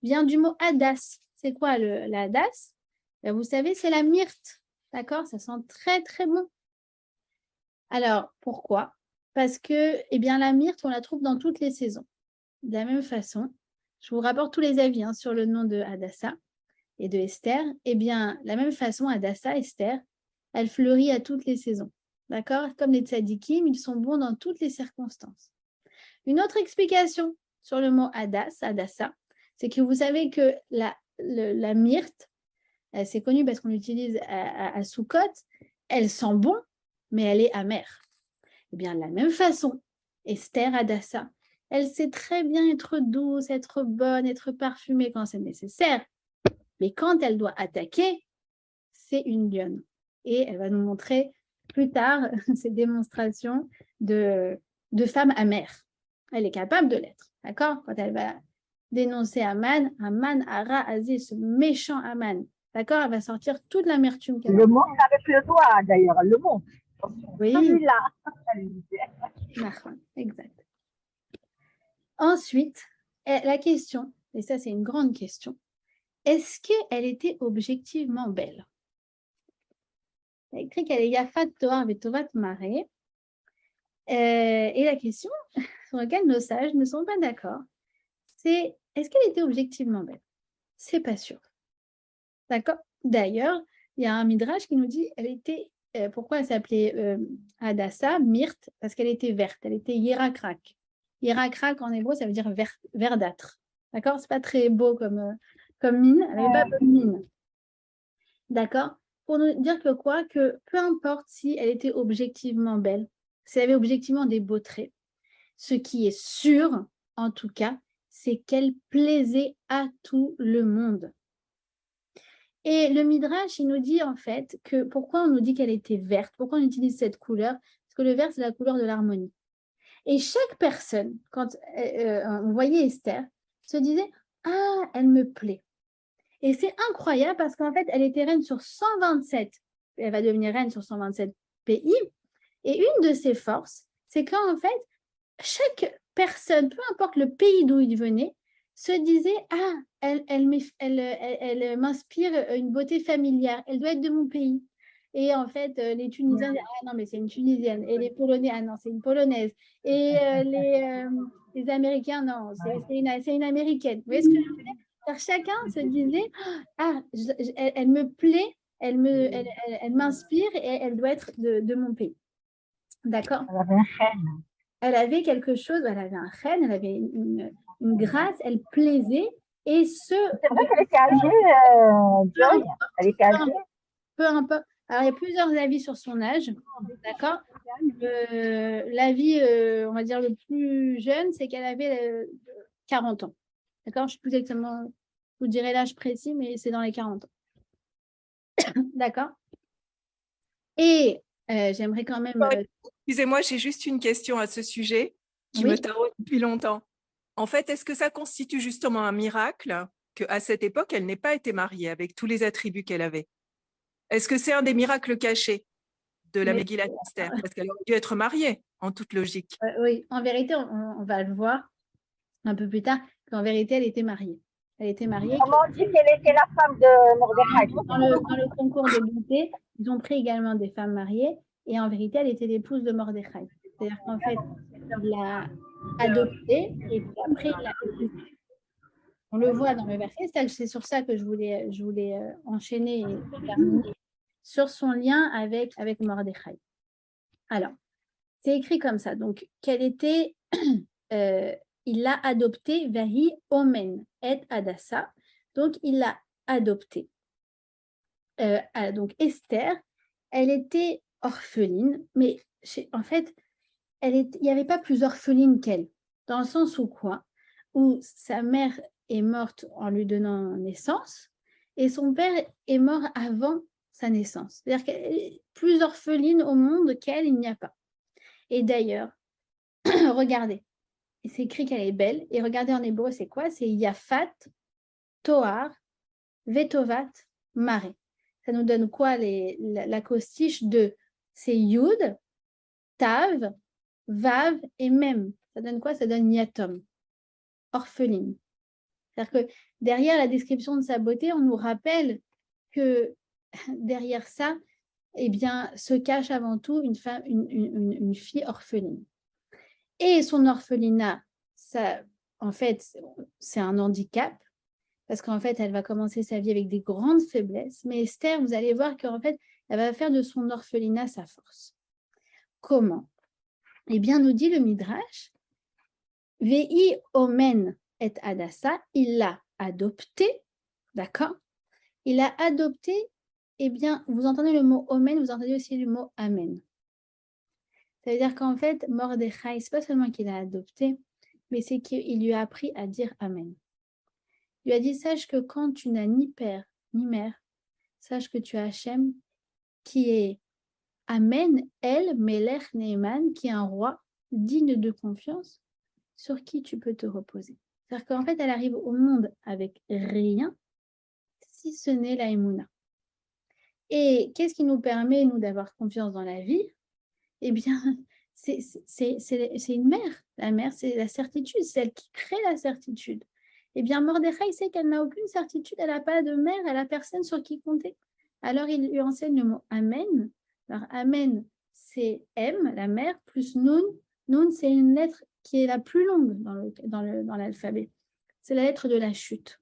vient du mot Hadas. C'est quoi la Hadas? Ben, vous savez, c'est la myrte. D'accord? Ça sent très, très bon. Alors, pourquoi? Parce que eh bien, la myrte, on la trouve dans toutes les saisons. De la même façon, je vous rapporte tous les avis sur le nom de Hadassa et de Esther. Eh bien, de la même façon, Hadassa, Esther, elle fleurit à toutes les saisons. D'accord? Comme les tzadikim, ils sont bons dans toutes les circonstances. Une autre explication sur le mot Hadassa, c'est que vous savez que la myrte, c'est connu parce qu'on l'utilise à Sukkot, elle sent bon, mais elle est amère. Eh bien, de la même façon, Esther Hadassa, elle sait très bien être douce, être bonne, être parfumée quand c'est nécessaire. Mais quand elle doit attaquer, c'est une lionne. Et elle va nous montrer plus tard ces démonstrations de femme amère. Elle est capable de l'être, d'accord? Quand elle va dénoncer Aman Ara Aziz, ce méchant Aman, d'accord? Elle va sortir toute l'amertume qu'elle a. Le montre avec le doigt, d'ailleurs, elle le montre. Oui. Celui-là. Exact. Ensuite, la question, et ça c'est une grande question, est-ce qu'elle était objectivement belle? Elle a écrit qu'elle est Yafat Toar Vetovat Mare. Et la question sur laquelle nos sages ne sont pas d'accord, c'est est-ce qu'elle était objectivement belle? C'est pas sûr. D'accord? D'ailleurs, il y a un midrash qui nous dit qu'elle était pourquoi elle s'appelait Hadassah, myrte? Parce qu'elle était verte, elle était Yerakrak. Yerakrak en hébreu, ça veut dire verdâtre. D'accord? C'est pas très beau comme mine, elle n'avait pas bonne mine. D'accord? Pour nous dire que quoi? Que peu importe si elle était objectivement belle, si elle avait objectivement des beaux traits, ce qui est sûr, en tout cas, c'est qu'elle plaisait à tout le monde. Et le Midrash, il nous dit en fait que pourquoi on nous dit qu'elle était verte, pourquoi on utilise cette couleur? Parce que le vert, c'est la couleur de l'harmonie. Et chaque personne, quand on voyait Esther, se disait « Ah, elle me plaît ». Et c'est incroyable parce qu'en fait, elle était reine sur 127, elle va devenir reine sur 127 pays. Et une de ses forces, c'est qu'en fait, chaque personne, peu importe le pays d'où il venait, se disait « Ah, elle m'inspire une beauté familière, elle doit être de mon pays ». Et en fait, les Tunisiens disaient « Ah non, mais c'est une Tunisienne ». Et les Polonais « Ah non, c'est une Polonaise ». Et les Américains « Non, c'est une Américaine ». Vous voyez ce que je veux dire? Alors, chacun se disait « Ah, elle me plaît, elle m'inspire et elle doit être de mon pays ». D'accord? Elle avait un chêne. Elle avait quelque chose, elle avait un chêne, elle avait une grâce, elle plaisait. Et C'est vrai qu'elle était âgée, Joy. Elle était âgée. Peu importe. Alors, il y a plusieurs avis sur son âge. D'accord? L'avis, on va dire, le plus jeune, c'est qu'elle avait 40 ans. D'accord? Je ne sais plus exactement, je vous dirai l'âge précis, mais c'est dans les 40 ans. D'accord? Et j'aimerais quand même. Excusez-moi, j'ai juste une question à ce sujet qui me taraude depuis longtemps. En fait, est-ce que ça constitue justement un miracle qu'à cette époque, elle n'ait pas été mariée avec tous les attributs qu'elle avait? Est-ce que c'est un des miracles cachés de la Megillat Esther? Parce qu'elle aurait dû être mariée, en toute logique. Oui, en vérité, on va le voir un peu plus tard, qu'en vérité, elle était mariée. Elle était mariée. Comment on dit qu'elle était la femme de Mordechai? Dans le concours de beauté, ils ont pris également des femmes mariées et en vérité, elle était l'épouse de Mordechai. C'est-à-dire qu'en fait, il l'a adoptée et puis après, il l'a épousée. On le voit dans le verset, c'est sur ça que je voulais enchaîner et terminer, sur son lien avec Mordechai. Alors, c'est écrit comme ça. Donc, quelle était, il l'a adoptée, Vahi Omen et Hadassah. Donc, il l'a adoptée. Donc, Esther, elle était orpheline, mais en fait, il n'y avait pas plus orpheline qu'elle, dans le sens où quoi? Où sa mère est morte en lui donnant naissance et son père est mort avant sa naissance. C'est-à-dire qu'elle est plus orpheline au monde qu'elle, il n'y a pas. Et d'ailleurs, regardez, c'est écrit qu'elle est belle, et regardez en hébreu, c'est quoi? C'est Yafat, Toar, Vetovat, Maré. Ça nous donne quoi l'acrostiche de c'est Yud, Tav, Vav et Mem. Ça donne quoi? Ça donne Yatom, orpheline. C'est-à-dire que derrière la description de sa beauté, on nous rappelle que derrière ça, eh bien, se cache avant tout une fille orpheline. Et son orphelinat, ça, en fait, c'est un handicap, parce qu'en fait, elle va commencer sa vie avec des grandes faiblesses. Mais Esther, vous allez voir qu'en fait, elle va faire de son orphelinat sa force. Comment? Eh bien, nous dit le Midrash, Vei Omen et Hadassah, il l'a adopté, d'accord? Il l'a adopté, eh bien, vous entendez le mot Omen, vous entendez aussi le mot Amen. Ça veut dire qu'en fait, Mordechai, ce n'est pas seulement qu'il l'a adopté, mais c'est qu'il lui a appris à dire Amen. Il lui a dit, sache que quand tu n'as ni père ni mère, sache que tu as Hachem qui est Amen, El, Melech, Neeman, qui est un roi digne de confiance sur qui tu peux te reposer. C'est-à-dire qu'en fait, elle arrive au monde avec rien, si ce n'est la Emouna. Et qu'est-ce qui nous permet, nous, d'avoir confiance dans la vie? Eh bien, c'est une mère. La mère, c'est la certitude, c'est elle qui crée la certitude. Eh bien, Mordechai sait qu'elle n'a aucune certitude, elle n'a pas de mère, elle n'a personne sur qui compter. Alors, il lui enseigne le mot Amen. Alors, Amen, c'est M, la mère, plus Nun. Nun, c'est une lettre qui est la plus longue dans l'alphabet. C'est la lettre de la chute.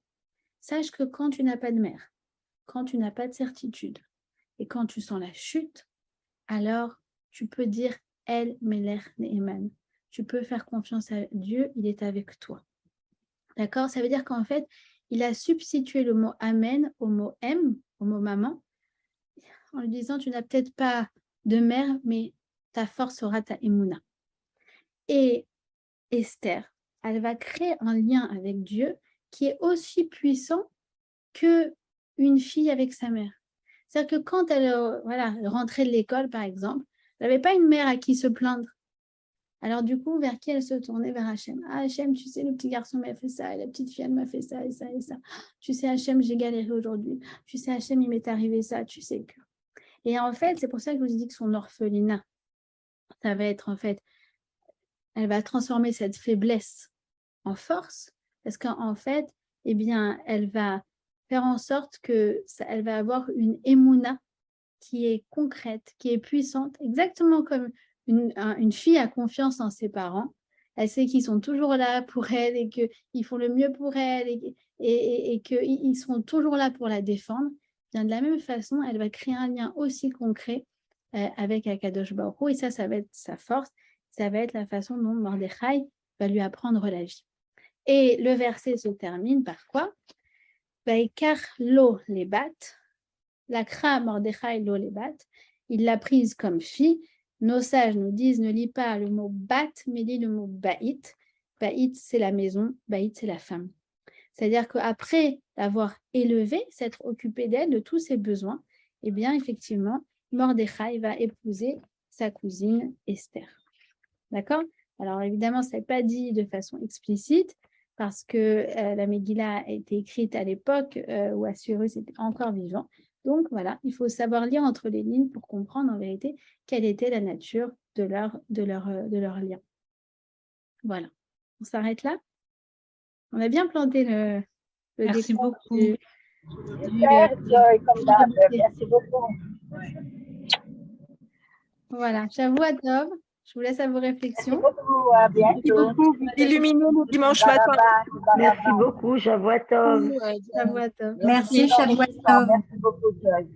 Sache que quand tu n'as pas de mère, quand tu n'as pas de certitude, et quand tu sens la chute, alors tu peux dire El Melech Ne'eman. Tu peux faire confiance à Dieu, il est avec toi. D'accord? Ça veut dire qu'en fait, il a substitué le mot Amen au mot M, au mot maman, en lui disant, tu n'as peut-être pas de mère, mais ta force sera ta Emouna. Et Esther, elle va créer un lien avec Dieu qui est aussi puissant que une fille avec sa mère. C'est-à-dire que quand elle rentrait de l'école, par exemple, elle n'avait pas une mère à qui se plaindre. Alors du coup, vers qui elle se tournait? Vers Hachem. Ah, Hachem, tu sais, le petit garçon m'a fait ça, et la petite fille, elle m'a fait ça, et ça, et ça. Tu sais, Hachem, j'ai galéré aujourd'hui. Tu sais, Hachem, il m'est arrivé ça, tu sais que... Et en fait, c'est pour ça que je vous dis que son orphelinat, ça va être en fait, elle va transformer cette faiblesse en force, parce qu'en fait, eh bien, elle va faire en sorte que elle va avoir une émouna qui est concrète, qui est puissante, exactement comme une fille a confiance en ses parents. Elle sait qu'ils sont toujours là pour elle et qu'ils font le mieux pour elle et qu'ils seront toujours là pour la défendre. Bien, de la même façon, elle va créer un lien aussi concret avec Akadosh Baruch Hu, et ça va être sa force, ça va être la façon dont Mordechai va lui apprendre la vie. Et le verset se termine par quoi? Vaikar lo lebat, la kra Mordechai lo lebat, il l'a prise comme fille. Nos sages nous disent, ne lis pas le mot bat, mais lis le mot baït. Baït, c'est la maison, baït, c'est la femme. C'est-à-dire qu'après l'avoir élevée, s'être occupée d'elle, de tous ses besoins, eh bien, effectivement, Mordechai va épouser sa cousine Esther. D'accord? Alors, évidemment, ce n'est pas dit de façon explicite parce que la Megillah a été écrite à l'époque où Assuérus était encore vivant. Donc, voilà, il faut savoir lire entre les lignes pour comprendre en vérité quelle était la nature de leur lien. Voilà. On s'arrête là? On a bien planté le Merci décor beaucoup. Merci beaucoup. Voilà, Shavua Tov. Je vous laisse à vos réflexions. Merci beaucoup, à Merci bientôt. beaucoup. Illuminez le dimanche matin. Merci beaucoup, Shavua Tov. Shavua Tov. Merci, Shavua Tov. Merci beaucoup, Joy.